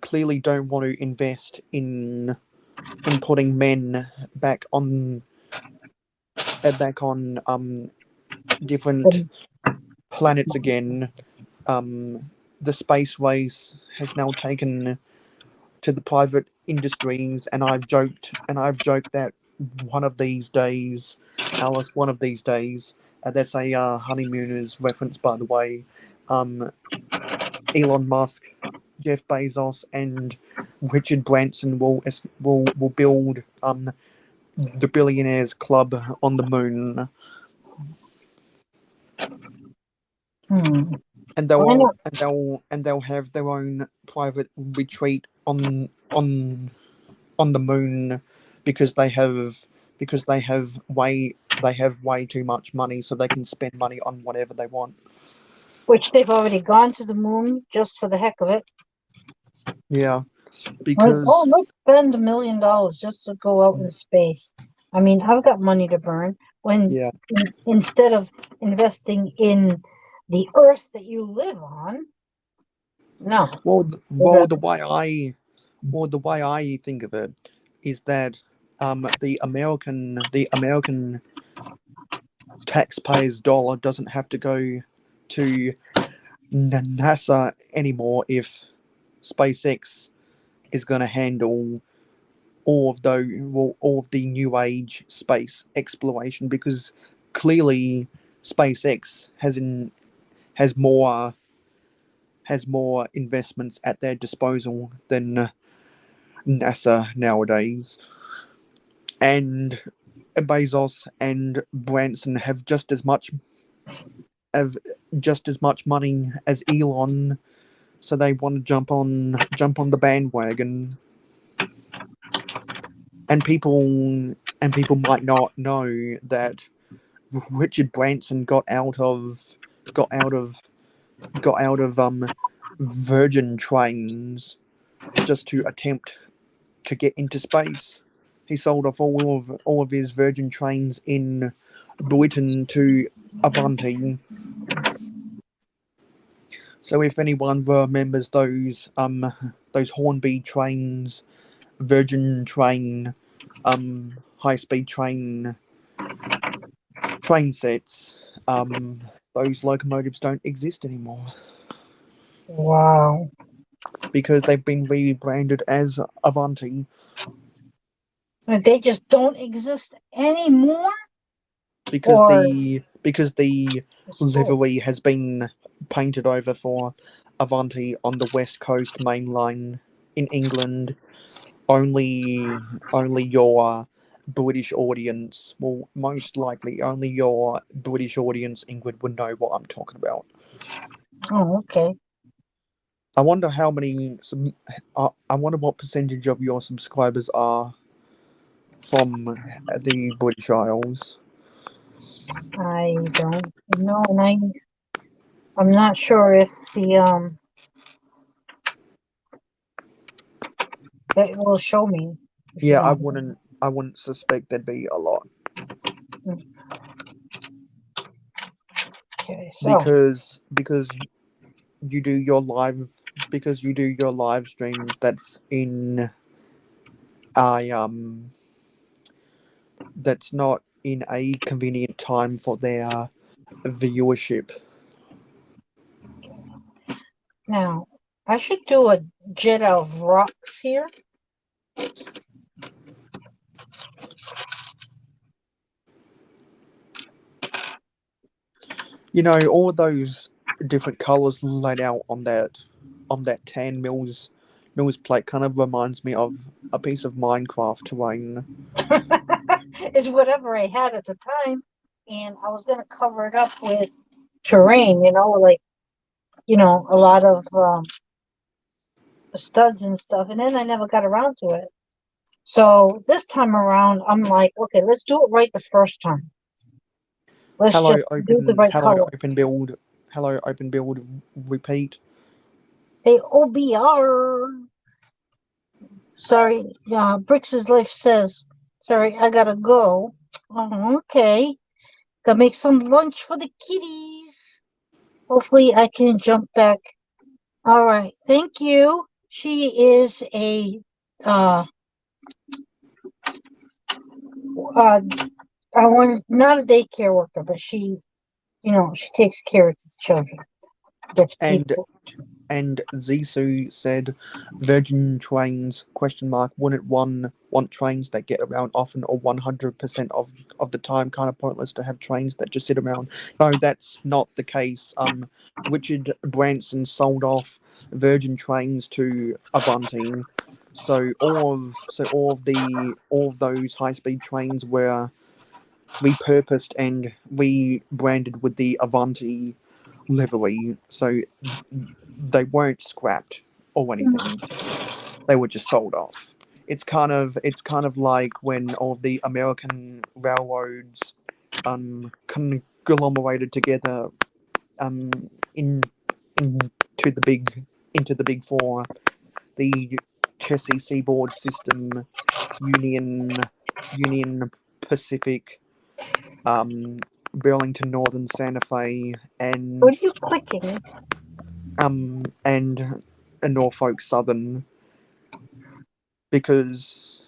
clearly don't want to invest in putting men back on back on different Um, planets again. The space race has now taken to the private industries, and I've joked that one of these days, Alice, one of these days, that's a honeymooners reference, by the way. Um, Elon Musk, Jeff Bezos, and Richard Branson will build the billionaires club on the moon, hmm. and Why not? they'll have their own private retreat on the moon because they have way too much money, so they can spend money on whatever they want. Which they've already gone to the moon just for the heck of it. Yeah, Like, oh, because let's spend $1 million just to go out in space. I mean, I've got money to burn. When yeah, instead of investing in the Earth that you live on, no, they'd well, rather. the way I think of it is that the American taxpayers' dollar doesn't have to go to NASA anymore if SpaceX is going to handle all of the new age space exploration, because clearly SpaceX has more has more investments at their disposal than NASA nowadays, and Bezos and Branson have just as much money as Elon, so they want to jump on the bandwagon. And people might not know that Richard Branson got out of got out of Virgin trains just to attempt to get into space. He sold off all of his Virgin trains in Britain to Avanti. So if anyone remembers those Hornby trains, Virgin train, high speed train sets, those locomotives don't exist anymore Wow. because they've been rebranded as Avanti, They just don't exist anymore, because or the so. livery has been painted over for Avanti on the West Coast Main Line in England. Only your British audience, well, most likely only your British audience, England, would know what I'm talking about. Oh, okay. I wonder how many. I wonder what percentage of your subscribers are from the British Isles. I don't know, and I'm not sure if the it will show me if you Yeah, I don't. wouldn't. I wouldn't suspect there'd be a lot, Okay, so because you do your live because you do your live streams. I that's not in a convenient time for their viewership. now I should do a jet of rocks here. All those different colors laid out on that tan mills plate kind of reminds me of a piece of Minecraft terrain. It's whatever I had at the time, and I was gonna cover it up with terrain, like a lot of studs and stuff, and then I never got around to it. So this time around, I'm like, okay, let's do it right the first time. Let's just do the right Hello colors. open build, hello open build, repeat. Hey, OBR. Sorry, Brix's Life says, sorry, I gotta go. Oh, okay. Gotta make some lunch for the kitties. Hopefully I can jump back. All right. Thank you. She is a uh uh I want not a daycare worker, but she takes care of the children. Gets paid And for and Zissou said, "Virgin trains? Question mark. Wouldn't one want trains that get around often or 100% of the time? Kind of pointless to have trains that just sit around." No, that's not the case. Richard Branson sold off Virgin trains to Avanti, so all of those high speed trains were repurposed and rebranded with the Avanti livery, so they weren't scrapped or anything. They were just sold off. It's kind of like when all of the American railroads conglomerated together in into the big four, the Chessie Seaboard System, Union Pacific, Burlington Northern, Santa Fe, what are you clicking? and a Norfolk Southern, because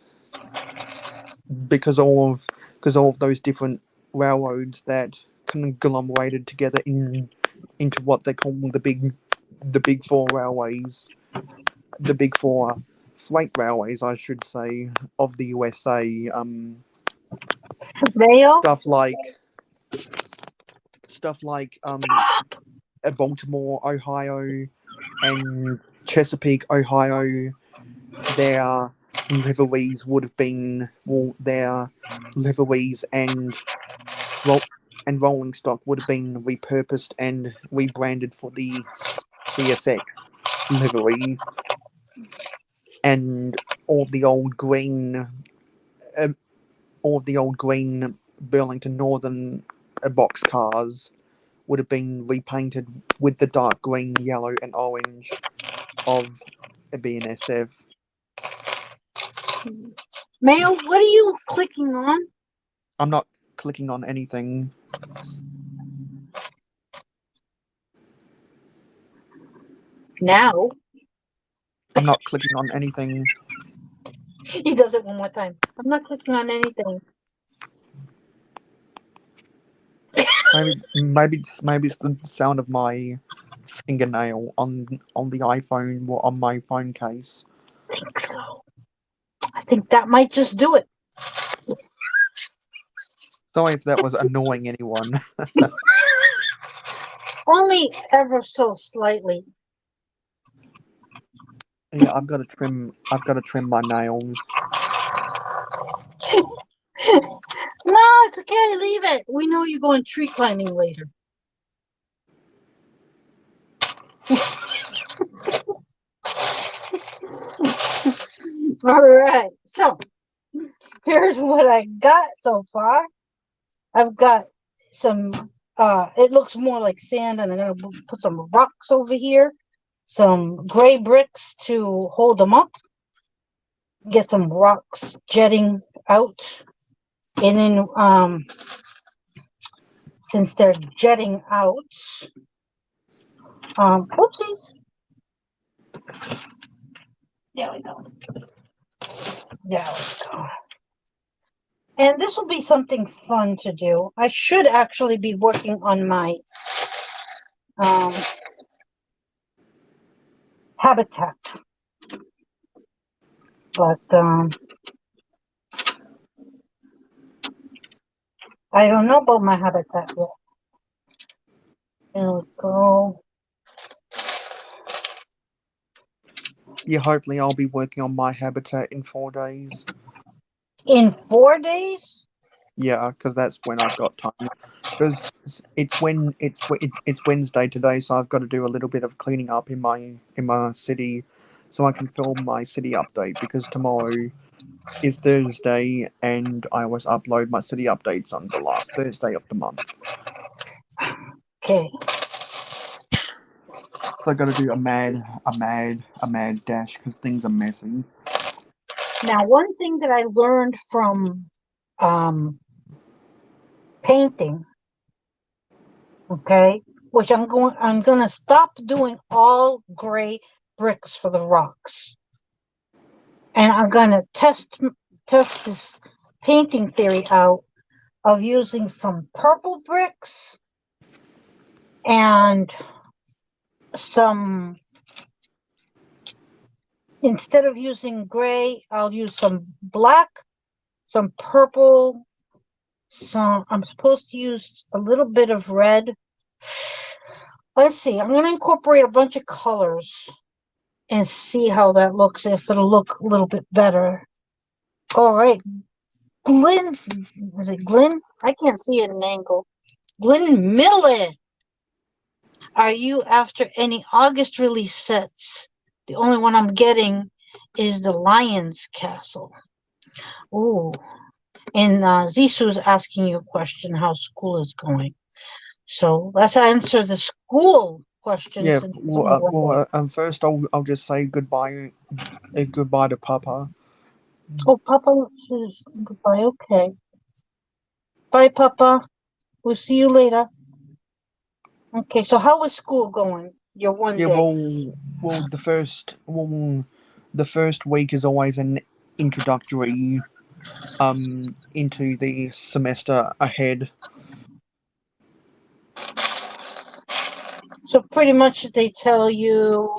because all of because all of those different railroads that conglomerated together into what they call the big four railways, the big four freight railways, I should say, of the USA. Mail? Stuff like stuff like Baltimore, Ohio, and Chesapeake, Ohio. Their liveries would have been their liveries and rolling stock would have been repurposed and rebranded for the CSX livery, and all of the old green, uh, all of the old green Burlington Northern box cars would have been repainted with the dark green, yellow, and orange of a BNSF. Mail, what are you clicking on? I'm not clicking on anything. Now. I'm not clicking on anything. He does it one more time. I'm not clicking on anything. Maybe it's the sound of my fingernail on the iPhone or on my phone case. I think so. I think that might just do it. Sorry if that was annoying anyone. Only ever so slightly. Yeah, I've got to trim. I've got to trim my nails. No, it's okay. Leave it. We know you're going tree climbing later. All right. So here's what I got so far. I've got some. It looks more like sand, and I'm gonna put some rocks over here. Some gray bricks to hold them up. Get some rocks jetting out, and then since they're jetting out, whoopsies. There we go. There we go. And this will be something fun to do. I should actually be working on my um, habitat, but I don't know about my habitat yet. There we go. Yeah, hopefully I'll be working on my habitat in 4 days. In 4 days? Yeah, because that's when I've got time. Because it's Wednesday today, so I've got to do a little bit of cleaning up in my city, so I can film my city update. Because tomorrow is Thursday, and I always upload my city updates on the last Thursday of the month. Okay. So I got to do a mad dash because things are messy. Now, one thing that I learned from painting Okay, which I'm gonna stop doing all gray bricks for the rocks, and I'm gonna test this painting theory out of using some purple bricks and some, instead of using gray, I'll use some black, some purple, some, I'm supposed to use a little bit of red. Let's see, I'm going to incorporate a bunch of colors and see how that looks, if it'll look a little bit better. All right, Glenn, is it Glenn? I can't see it at an angle. Glenn Millen, are you after any August release sets? The only one I'm getting is the Lion's Castle. Ooh, and Zisu's asking you a question how school is going. So let's answer the school question Yeah. since it's on the way. First I'll just say goodbye, goodbye to Papa. Oh, Papa says goodbye. Okay. Bye, Papa. We'll see you later. Okay, so how is school going? Your one Yeah. day. Well, the first week is always an introductory into the semester ahead. So pretty much they tell you,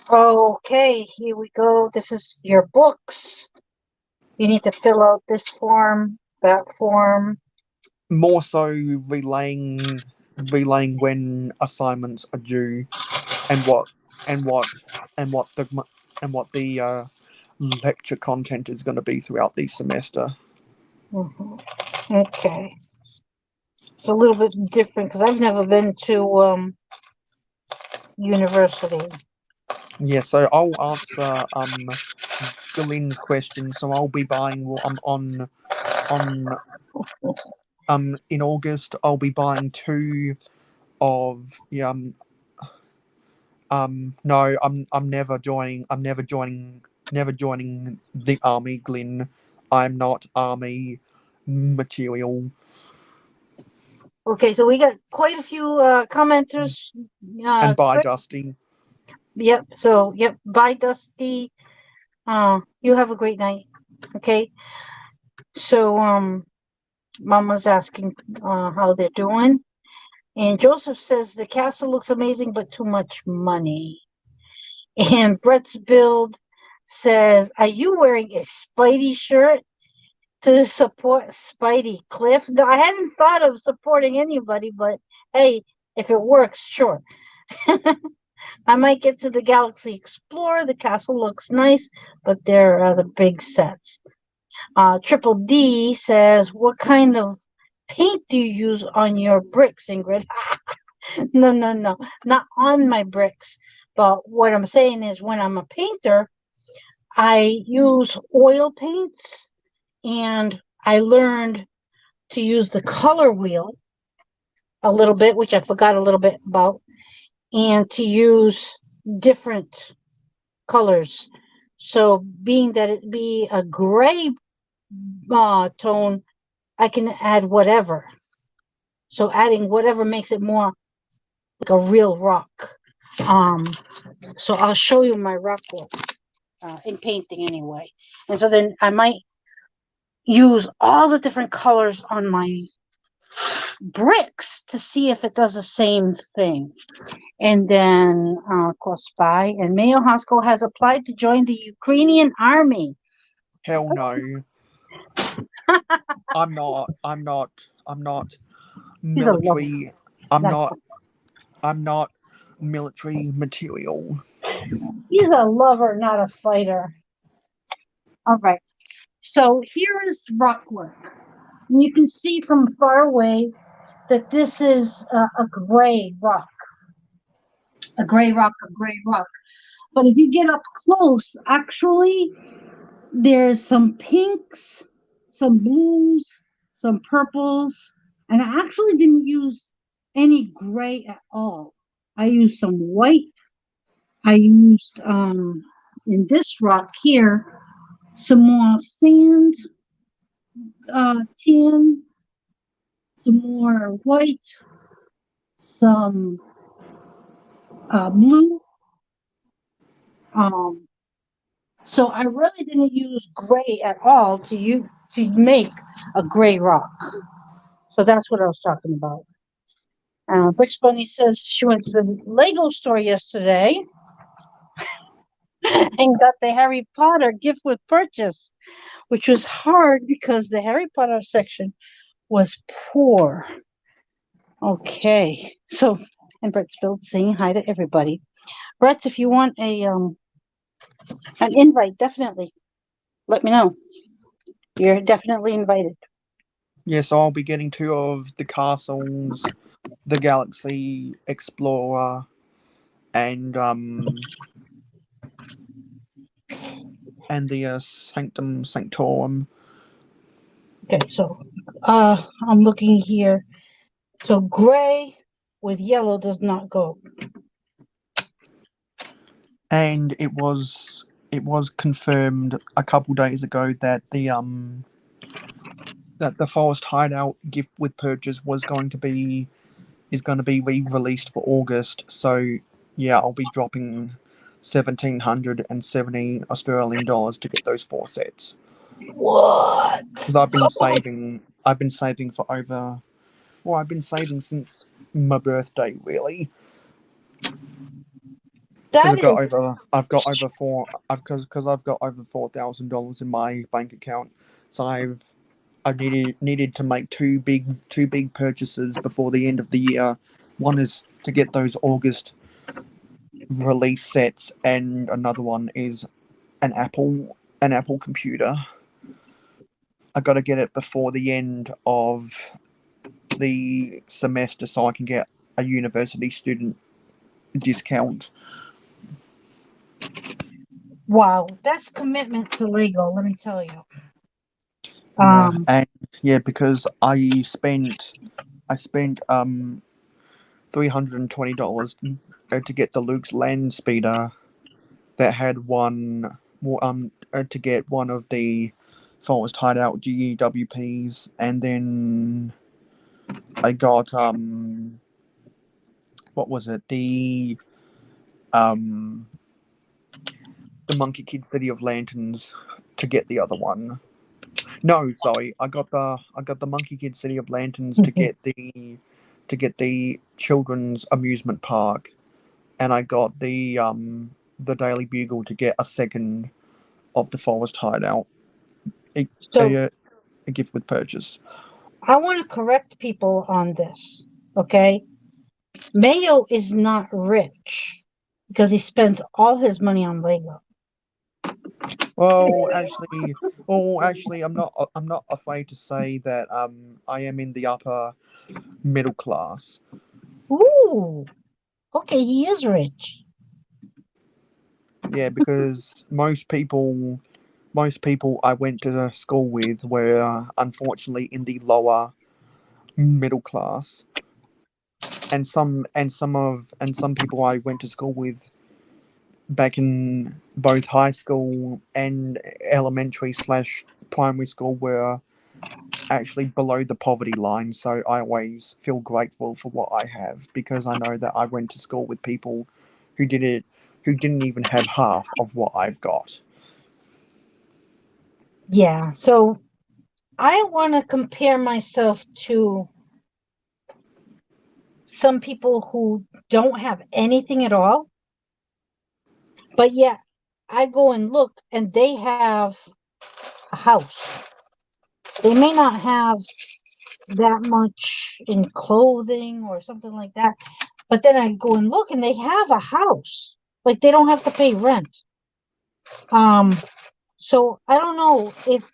okay, here we go. This is your books. You need to fill out this form, that form. More so relaying when assignments are due and and what and what the and what the lecture content is going to be throughout the semester. Okay. It's a little bit different because I've never been to university. Yeah, so I'll answer Galen's question. So I'll be buying. Well, I'm on in August. I'll be buying two of no, I'm never joining. Never joining the army, Glenn. I'm not army material. Okay, so we got quite a few commenters. And bye, Great. Dusty. Yep. So yep. Bye, Dusty. You have a great night. Okay. So Mama's asking how they're doing, and Joseph says the castle looks amazing, but too much money. And Brett's build says, "Are you wearing a Spidey shirt to support Spidey Cliff?" No, I hadn't thought of supporting anybody, but hey, if it works, sure. I might get to the Galaxy Explorer. The castle looks nice, but there are the big sets. Triple D says, "What kind of paint do you use on your bricks, Ingrid?" No, no, no, not on my bricks. But what I'm saying is, when I'm a painter, I use oil paints, and I learned to use the color wheel a little bit, which I forgot a little bit about, and to use different colors. So, being that it be a gray tone, I can add whatever. So, adding whatever makes it more like a real rock. Um, so I'll show you my rock work in painting anyway. And so then I might use all the different colors on my bricks to see if it does the same thing. And then, of course, Spy and Mayo Hosko has applied to join the Ukrainian army. Hell no. I'm not He's a lover. military. I'm That's not. I'm not military material. He's a lover, not a fighter. All right. So here is rock work. And you can see from far away that this is a gray rock, a gray rock, a gray rock. But if you get up close, actually, there's some pinks, some blues, some purples, and I actually didn't use any gray at all. I used some white. I used in this rock here some more sand, tan, some more white, some blue. Um, so I really didn't use gray at all to make a gray rock. So that's what I was talking about. Bricks Bunny says she went to the Lego store yesterday and got the Harry Potter gift with purchase, which was hard because the Harry Potter section was poor. Okay, so and Brett's still saying hi to everybody. Brett, if you want a an invite, definitely let me know. You're definitely invited. Yeah, so I'll be getting two of the castles, the Galaxy Explorer, and the Sanctum Sanctorum. Okay, so I'm looking here. So gray with yellow does not go. And it was confirmed a couple days ago that the Forest Hideout gift with purchase is going to be re-released for August. So yeah, I'll be dropping 1,770 Australian dollars to get those four sets. What? Because I've been saving for over, well, I've been saving since my birthday, really. Because That is I've got over $4,000 in my bank account. So I needed to make two big purchases before the end of the year. One is to get those August release sets, and another one is an Apple computer. I got to get it before the end of the semester so I can get a university student discount. wow. That's commitment to Lego. Let me tell you. Yeah, Um, and yeah, because I spent $320 to get the Luke's land speeder that had to get one of the Forest Hideout GEWPs, and then I got what was it, um the Monkey Kid City of Lanterns to get the other one. No, sorry, I got the Monkey Kid City of Lanterns to get the children's amusement park, and I got the Daily Bugle to get a second of the Forest Hideout. A, so a, a gift with purchase. I want to correct people on this. Okay. Mayo is not rich because he spends all his money on Lego. Well, actually, I'm not afraid to say that I am in the upper middle class. Ooh, okay, he is rich. Yeah, because most people I went to school with were unfortunately in the lower middle class, and some people I went to school with back in both high school and elementary slash primary school were actually below the poverty line. So I always feel grateful for what I have because I know that I went to school with people who did it who didn't even have half of what I've got. Yeah, so I want to compare myself to some people who don't have anything at all, but yet I go and look and they have a house. They may not have that much in clothing or something like that, but then I go and look and they have a house. Like they don't have to pay rent. Um, so I don't know if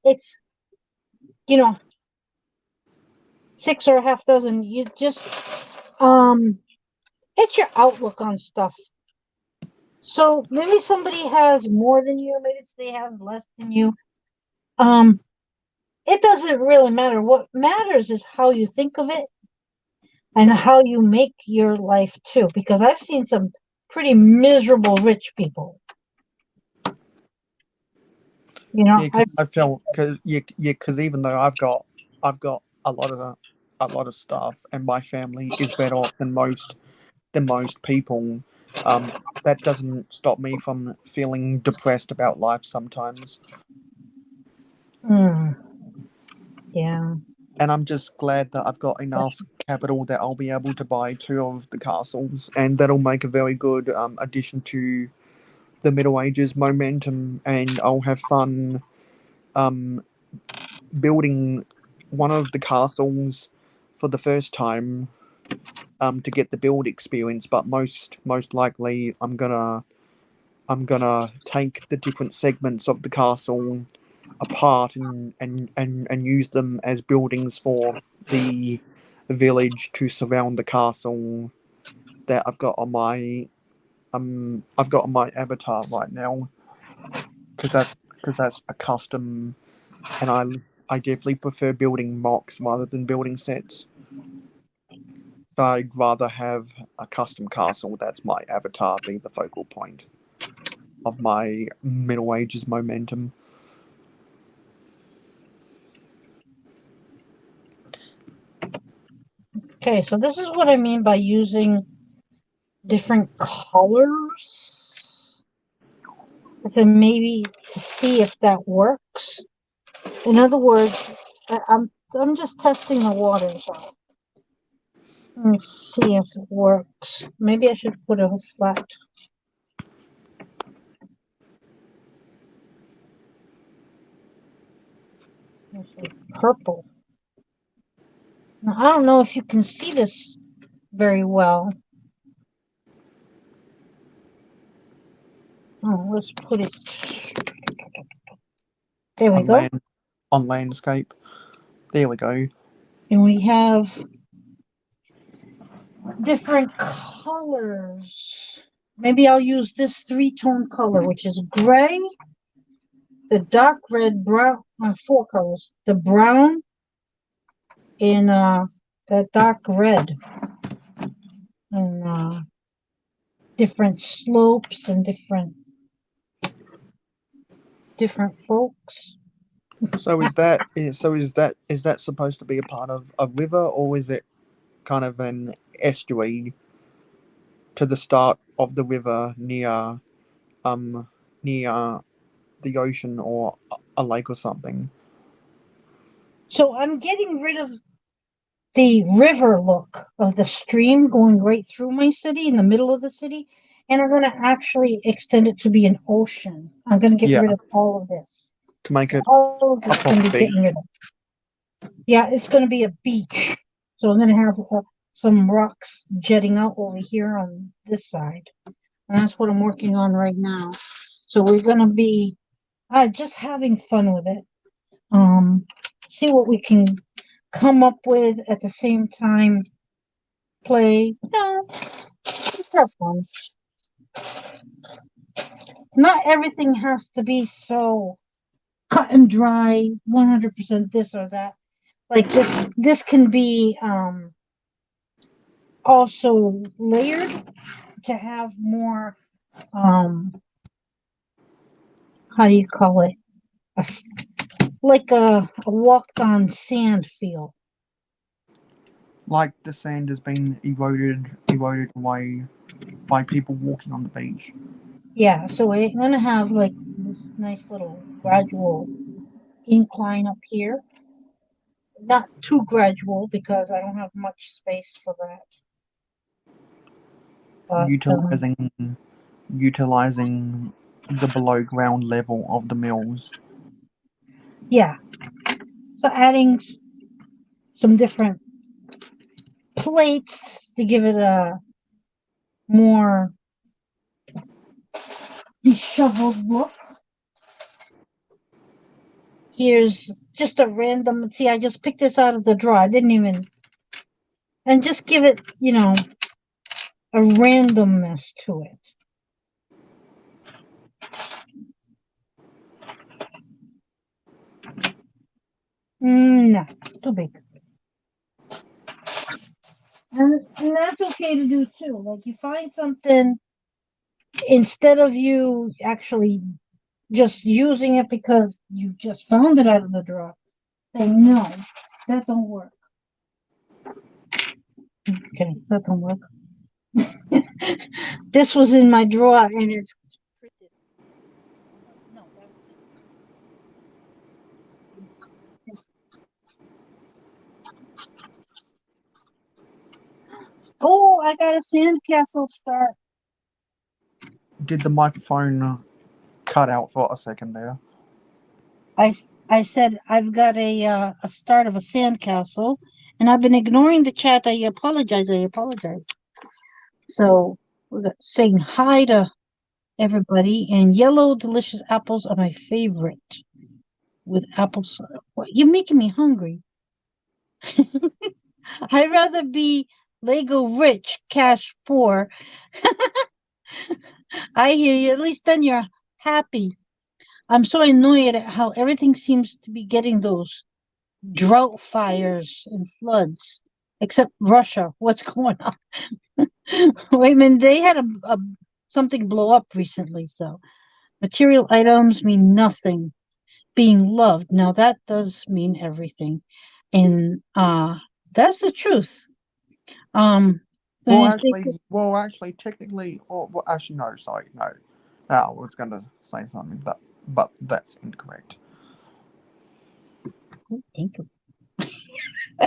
it's, you know, six or a half dozen. You just, um, it's your outlook on stuff. So maybe somebody has more than you, maybe they have less than you. Um, it doesn't really matter. What matters is how you think of it and how you make your life too. Because I've seen some pretty miserable rich people. You know, Yeah, because I felt because even though I've got a lot of a lot of stuff, and my family is better off than most people. Um, that doesn't stop me from feeling depressed about life sometimes. Mm, yeah. And I'm just glad that I've got enough capital that I'll be able to buy two of the castles, and that'll make a very good addition to the Middle Ages momentum, and I'll have fun um, building one of the castles for the first time to get the build experience. But most likely, I'm gonna take the different segments of the castle apart and use them as buildings for the village to surround the castle that I've got on my avatar right now, because that's a custom, and I definitely prefer building mocks rather than building sets. So I'd rather have a custom castle that's my avatar be the focal point of my Middle Ages momentum. Okay, so this is what I mean by using different colors. And then maybe to see if that works. In other words, I'm just testing the waters out. Let me see if it works. Maybe I should put a flat. Purple. Now, I don't know if you can see this very well. Oh, let's put it. There we on go. landscape. There we go. And we have different colors. Maybe I'll use this three-tone color, which is gray, the dark red, brown, four colors, the brown, and the dark red, and different slopes and different folks. So is that supposed to be a part of a river, or is it kind of an estuary to the start of the river um near the ocean or a lake or something? So I'm getting rid of the river look of the stream going right through my city in the middle of the city, and I'm going to actually extend it to be an ocean. I'm going to get Yeah, rid of all of this. to make it All of a this going proper to be getting beach. rid of. Yeah, it's going to be a beach. So I'm going to have some rocks jetting out over here on this side. And that's what I'm working on right now. So we're going to be just having fun with it. Um, see what we can come up with at the same time. Play, just have fun. Not everything has to be so cut and dry, 100% this or that. Like this can be also layered to have more how do you call it? A, like a walked on sand feel. Like the sand has been eroded away by people walking on the beach. Yeah, so we're gonna have like this nice little gradual incline up here. Not too gradual because I don't have much space for that. But Utilizing utilizing the below ground level of the mills. yeah, so adding some different plates to give it a more disheveled look. Here's just a random. See, I just picked this out of the drawer. I didn't even, and just give it, a randomness to it. No, too big. And that's okay to do too. Like you find something instead of you actually just using it because you just found it out of the drawer. Say no, that don't work. Okay, that don't work. This was in my drawer and it's printed. No, that was. Oh, I got a sandcastle start. Did the microphone cut out for a second there? I said I've got a start of a sandcastle, and I've been ignoring the chat. I apologize. I apologize. So we got saying hi to everybody, and yellow delicious apples are my favorite with apple cider. What, you're making me hungry. I'd rather be Lego rich, cash poor. I hear you. At least then you're happy. I'm so annoyed at how everything seems to be getting those drought fires and floods, except Russia. What's going on? Wait a minute, they had a something blow up recently, so material items mean nothing. Being loved, now that does mean everything. And that's the truth. Um when Well, it's actually, technically, or well, actually, no, sorry, no. I was going to say something, but that's incorrect. Thank you.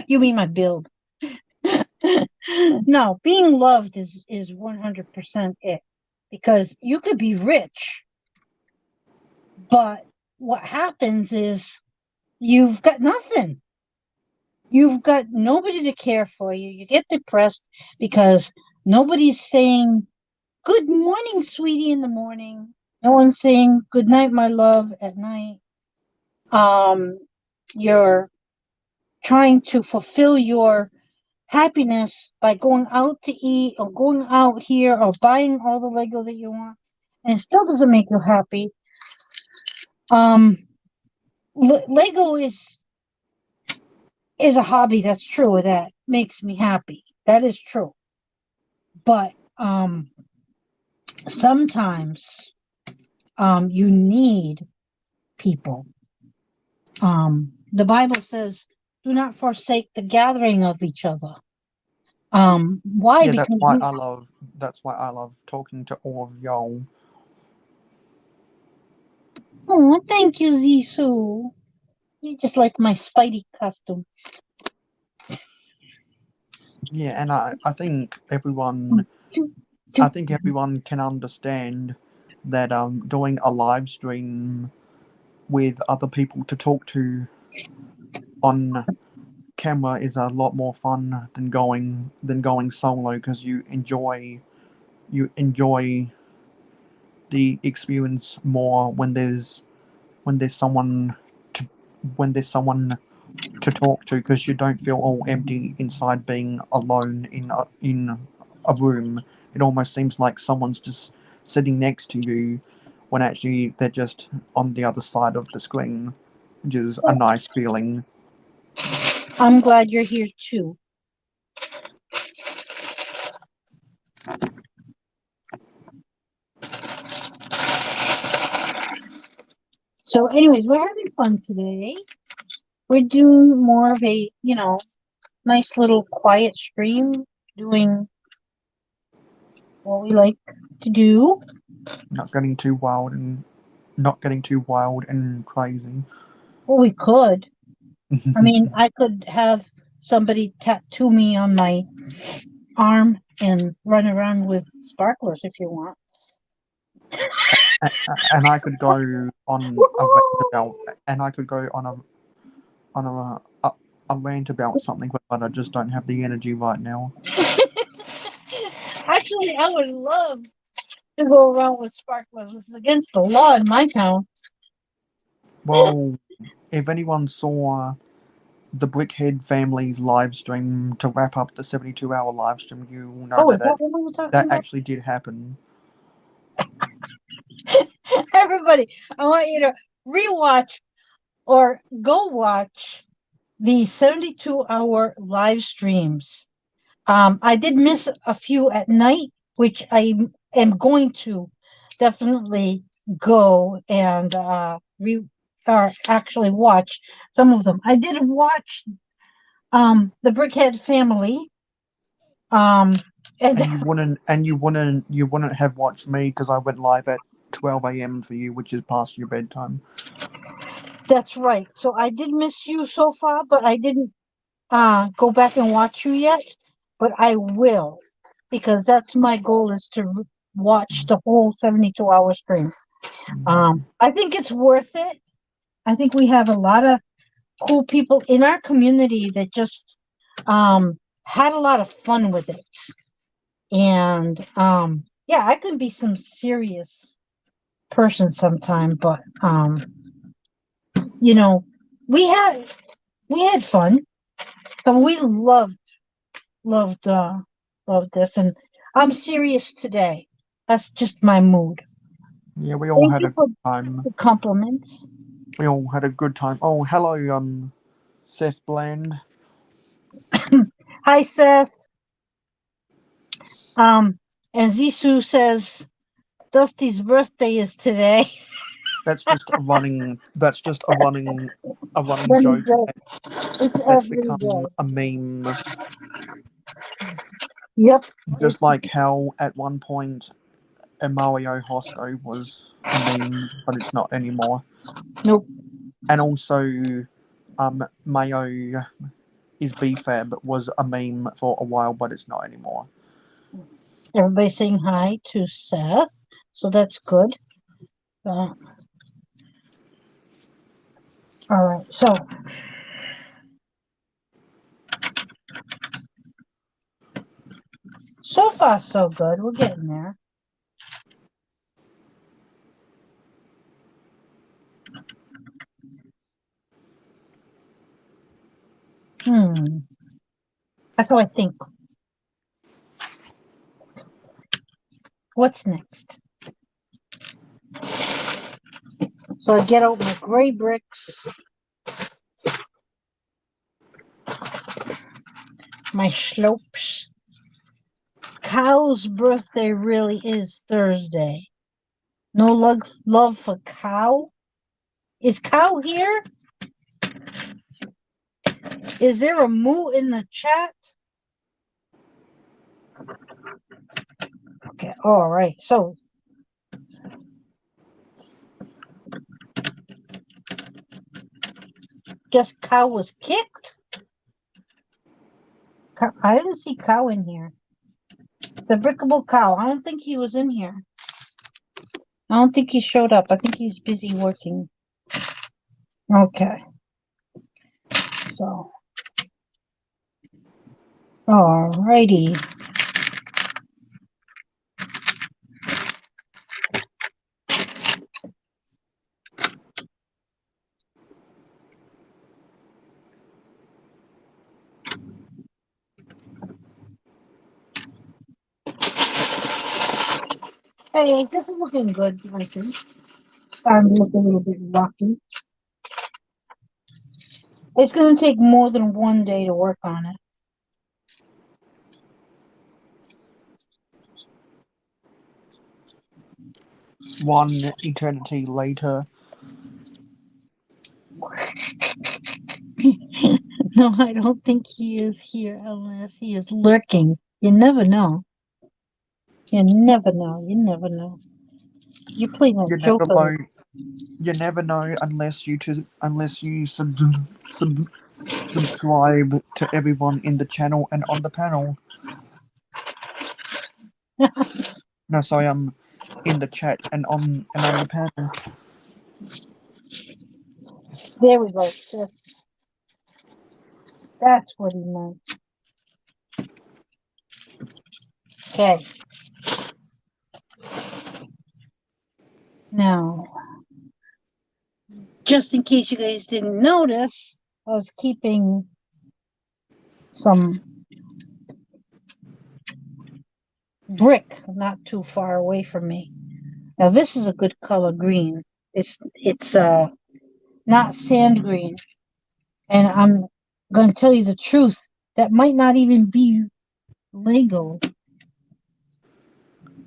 You mean my build. No, being loved is 100% it. Because you could be rich, but what happens is you've got nothing. You've got nobody to care for you. You get depressed because nobody's saying good morning, sweetie, in the morning. No one's saying good night, my love, at night. Um, you're trying to fulfill your happiness by going out to eat or going out here or buying all the Lego that you want, and it still doesn't make you happy. Um, Lego is a hobby. That's true. That makes me happy. That is true. But sometimes you need people. The Bible says, "Do not forsake the gathering of each other." Why? Yeah, Because that's why I love talking to all of y'all. oh, thank you, Zisu. You just like my Spidey costume. Yeah, and I think everyone can understand that doing a live stream with other people to talk to on camera is a lot more fun than going solo because you enjoy the experience more when there's someone to when there's someone to talk to because you don't feel all empty inside being alone in a room. It almost seems like someone's just sitting next to you when actually they're just on the other side of the screen, which is a nice feeling. I'm glad you're here too. So, anyways, we're having fun today. We're doing more of a, nice little quiet stream, doing what we like to do. Not getting too wild and not getting too wild and crazy. Well, we could. I mean, I could have somebody tattoo me on my arm and run around with sparklers if you want. And I could go on a rant about, and I could go on a rant about something, but I just don't have the energy right now. Actually, I would love to go around with sparklers. It's against the law in my town. Well, if anyone saw the Brickhead family's live stream to wrap up the 72-hour live stream, you will know Oh, is that that what we were talking that about? actually did happen. Everybody, I want you to rewatch or go watch the 72-hour live streams. I did miss a few at night, which I am going to definitely go and or actually watch some of them. I did watch the Brickhead family. And And you wouldn't have watched me because I went live at 12 a.m. for you, which is past your bedtime. that's right. So I did miss you so far, but I didn't go back and watch you yet. But I will, because that's my goal, is to watch the whole 72-hour stream. I think it's worth it. I think we have a lot of cool people in our community that just had a lot of fun with it. And yeah, I can be some serious person sometime, but you know, we had we had fun, and we loved loved this, and I'm serious today. That's just my mood. Yeah, we all Thank had you a for good time. the compliments. We all had a good time. Oh, hello, Seth Bland. Hi, Seth. Um, and Zisu says Dusty's birthday is today. That's just a running. That's just a running Let me joke joke. It's that's every become day. a meme. Yep. Just like how at one point a Mario Hosco was a meme, but it's not anymore. Nope. And also, Mayo is BFAB was a meme for a while, but it's not anymore. Everybody saying hi to Seth, so that's good. Uh, all right. So far so good. We're getting there. That's how I think. What's next? So I get out my gray bricks, my slopes. Cow's birthday really is Thursday. No love for Cow. Is Cow here? Is there a moo in the chat? Okay, all right. So just Cow was kicked? I didn't see Cow in here. The Brickable Cow. I don't think he was in here. I don't think he showed up. I think he's busy working. Okay. So, all righty. Hey, this is looking good, I think. Starting to look a little bit rocky. It's going to take more than one day to work on it. One eternity later. No, I don't think he is here unless he is lurking. You never know. You never know. You never know. You're playing a You joke never on me. know. You never know unless you subscribe to everyone in the channel and on the panel. No, sorry, I'm in the chat and on the panel. There we go. That's what he meant. Okay. Now, just in case you guys didn't notice, I was keeping some brick not too far away from me. Now this is a good color green. It's not sand green. And I'm going to tell you the truth. That might not even be Lego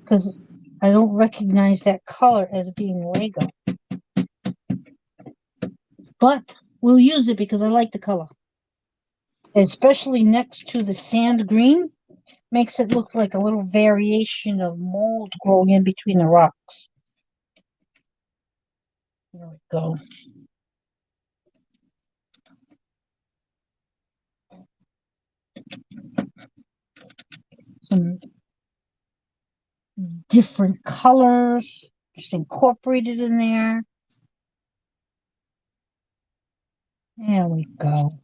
because I don't recognize that color as being Lego. But we'll use it because I like the color. Especially next to the sand green. makes it look like a little variation of mold growing in between the rocks. There we go. Some different colors just incorporated in there. There we go.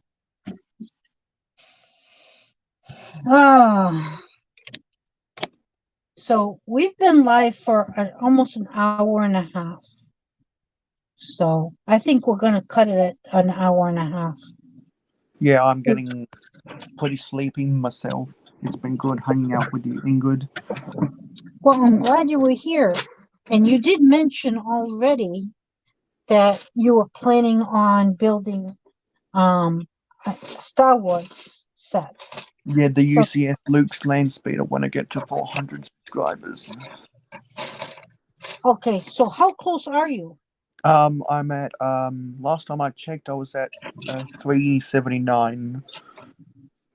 Ah, so we've been live for almost an hour and a half. So I think we're going to cut it at an hour and a half. Yeah, I'm getting pretty sleepy myself. It's been good hanging out with you, Ingrid. Well, I'm glad you were here. And you did mention already that you were planning on building a Star Wars set. Yeah, the So, UCS Luke's land speeder when I get to 400 subscribers. okay, so how close are you? I'm at last time I checked, I was at 379.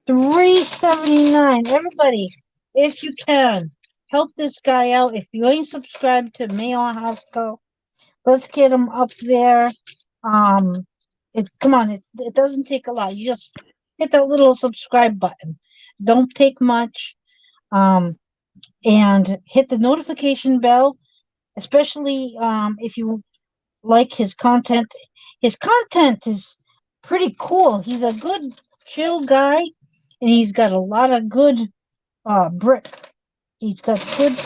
379. Everybody, if you can, help this guy out. If you ain't subscribed to Mayo Housego, let's get him up there. Um, come on, it doesn't take a lot. You just hit that little subscribe button. Don't take much. Um, and hit the notification bell, especially if you like his content. His content is pretty cool. He's a good, chill guy, and he's got a lot of good brick. He's got good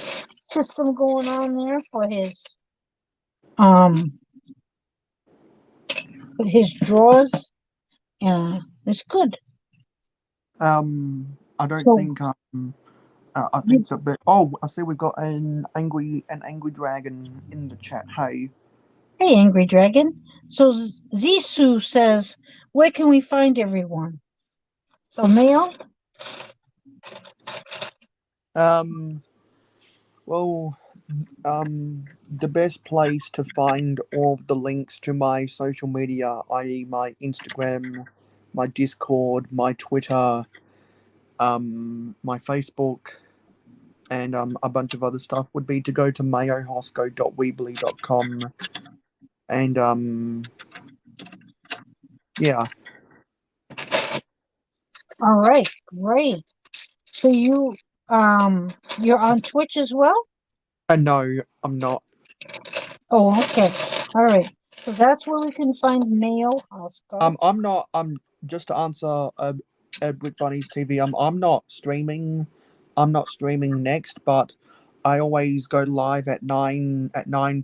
system going on there um for his drawers. Yeah, it's good. I don't So think I think that, but oh, I see we've got an angry dragon in the chat. Hey, hey, Angry Dragon. So Zisu says, where can we find everyone? So Mail. um, well, the best place to find all of the links to my social media, i.e., my Instagram, my Discord, my Twitter, my Facebook, and a bunch of other stuff would be to go to mayohosco.weebly.com and yeah. All right, great. So you're on Twitch as well? No, I'm not. Oh, okay. All right. So that's where we can find Mayo Oscar. I'm not. I'm just to answer Brick Bunny's TV. I'm not streaming. I'm not streaming next, but I always go live at 9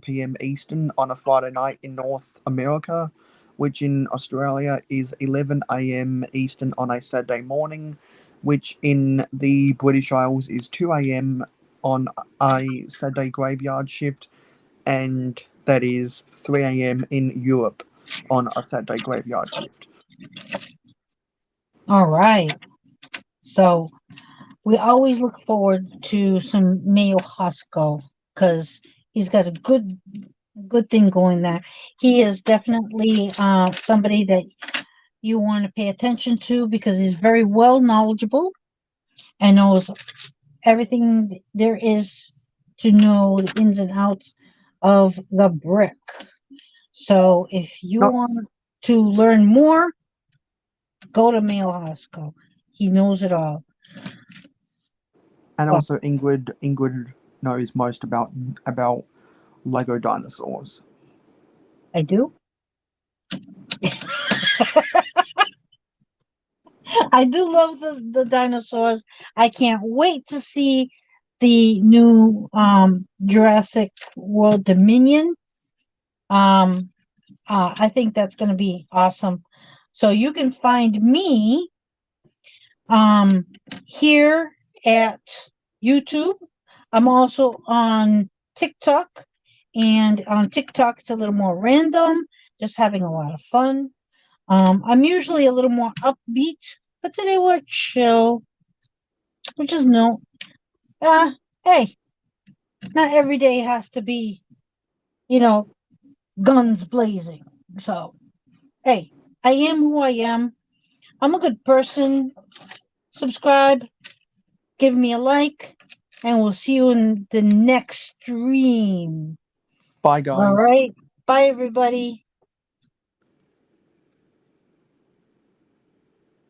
p.m. Eastern on a Friday night in North America, which in Australia is 11 a.m. Eastern on a Saturday morning, which in the British Isles is 2 a.m. on a Saturday graveyard shift, and that is 3 a.m. in Europe on a Saturday graveyard shift. All right. So we always look forward to some Mayo Hosco because he's got a good thing going there. He is definitely somebody that you want to pay attention to because he's very well knowledgeable and knows everything there is to know the ins and outs of the brick. So if you Not want to learn more, go to Mayo Hosco. He knows it all. and But also Ingrid knows most about Lego dinosaurs. I do. I do love the dinosaurs. I can't wait to see the new Jurassic World Dominion. Um, I think that's going to be awesome. So you can find me um, here at YouTube. I'm also on TikTok, and on TikTok it's a little more random, just having a lot of fun. I'm usually a little more upbeat, but today we're chill, which is no. Uh, hey, not every day has to be, you know, guns blazing. So, hey, I am who I am. I'm a good person. Subscribe, give me a like, and we'll see you in the next stream. Bye, All guys. right. Bye, everybody.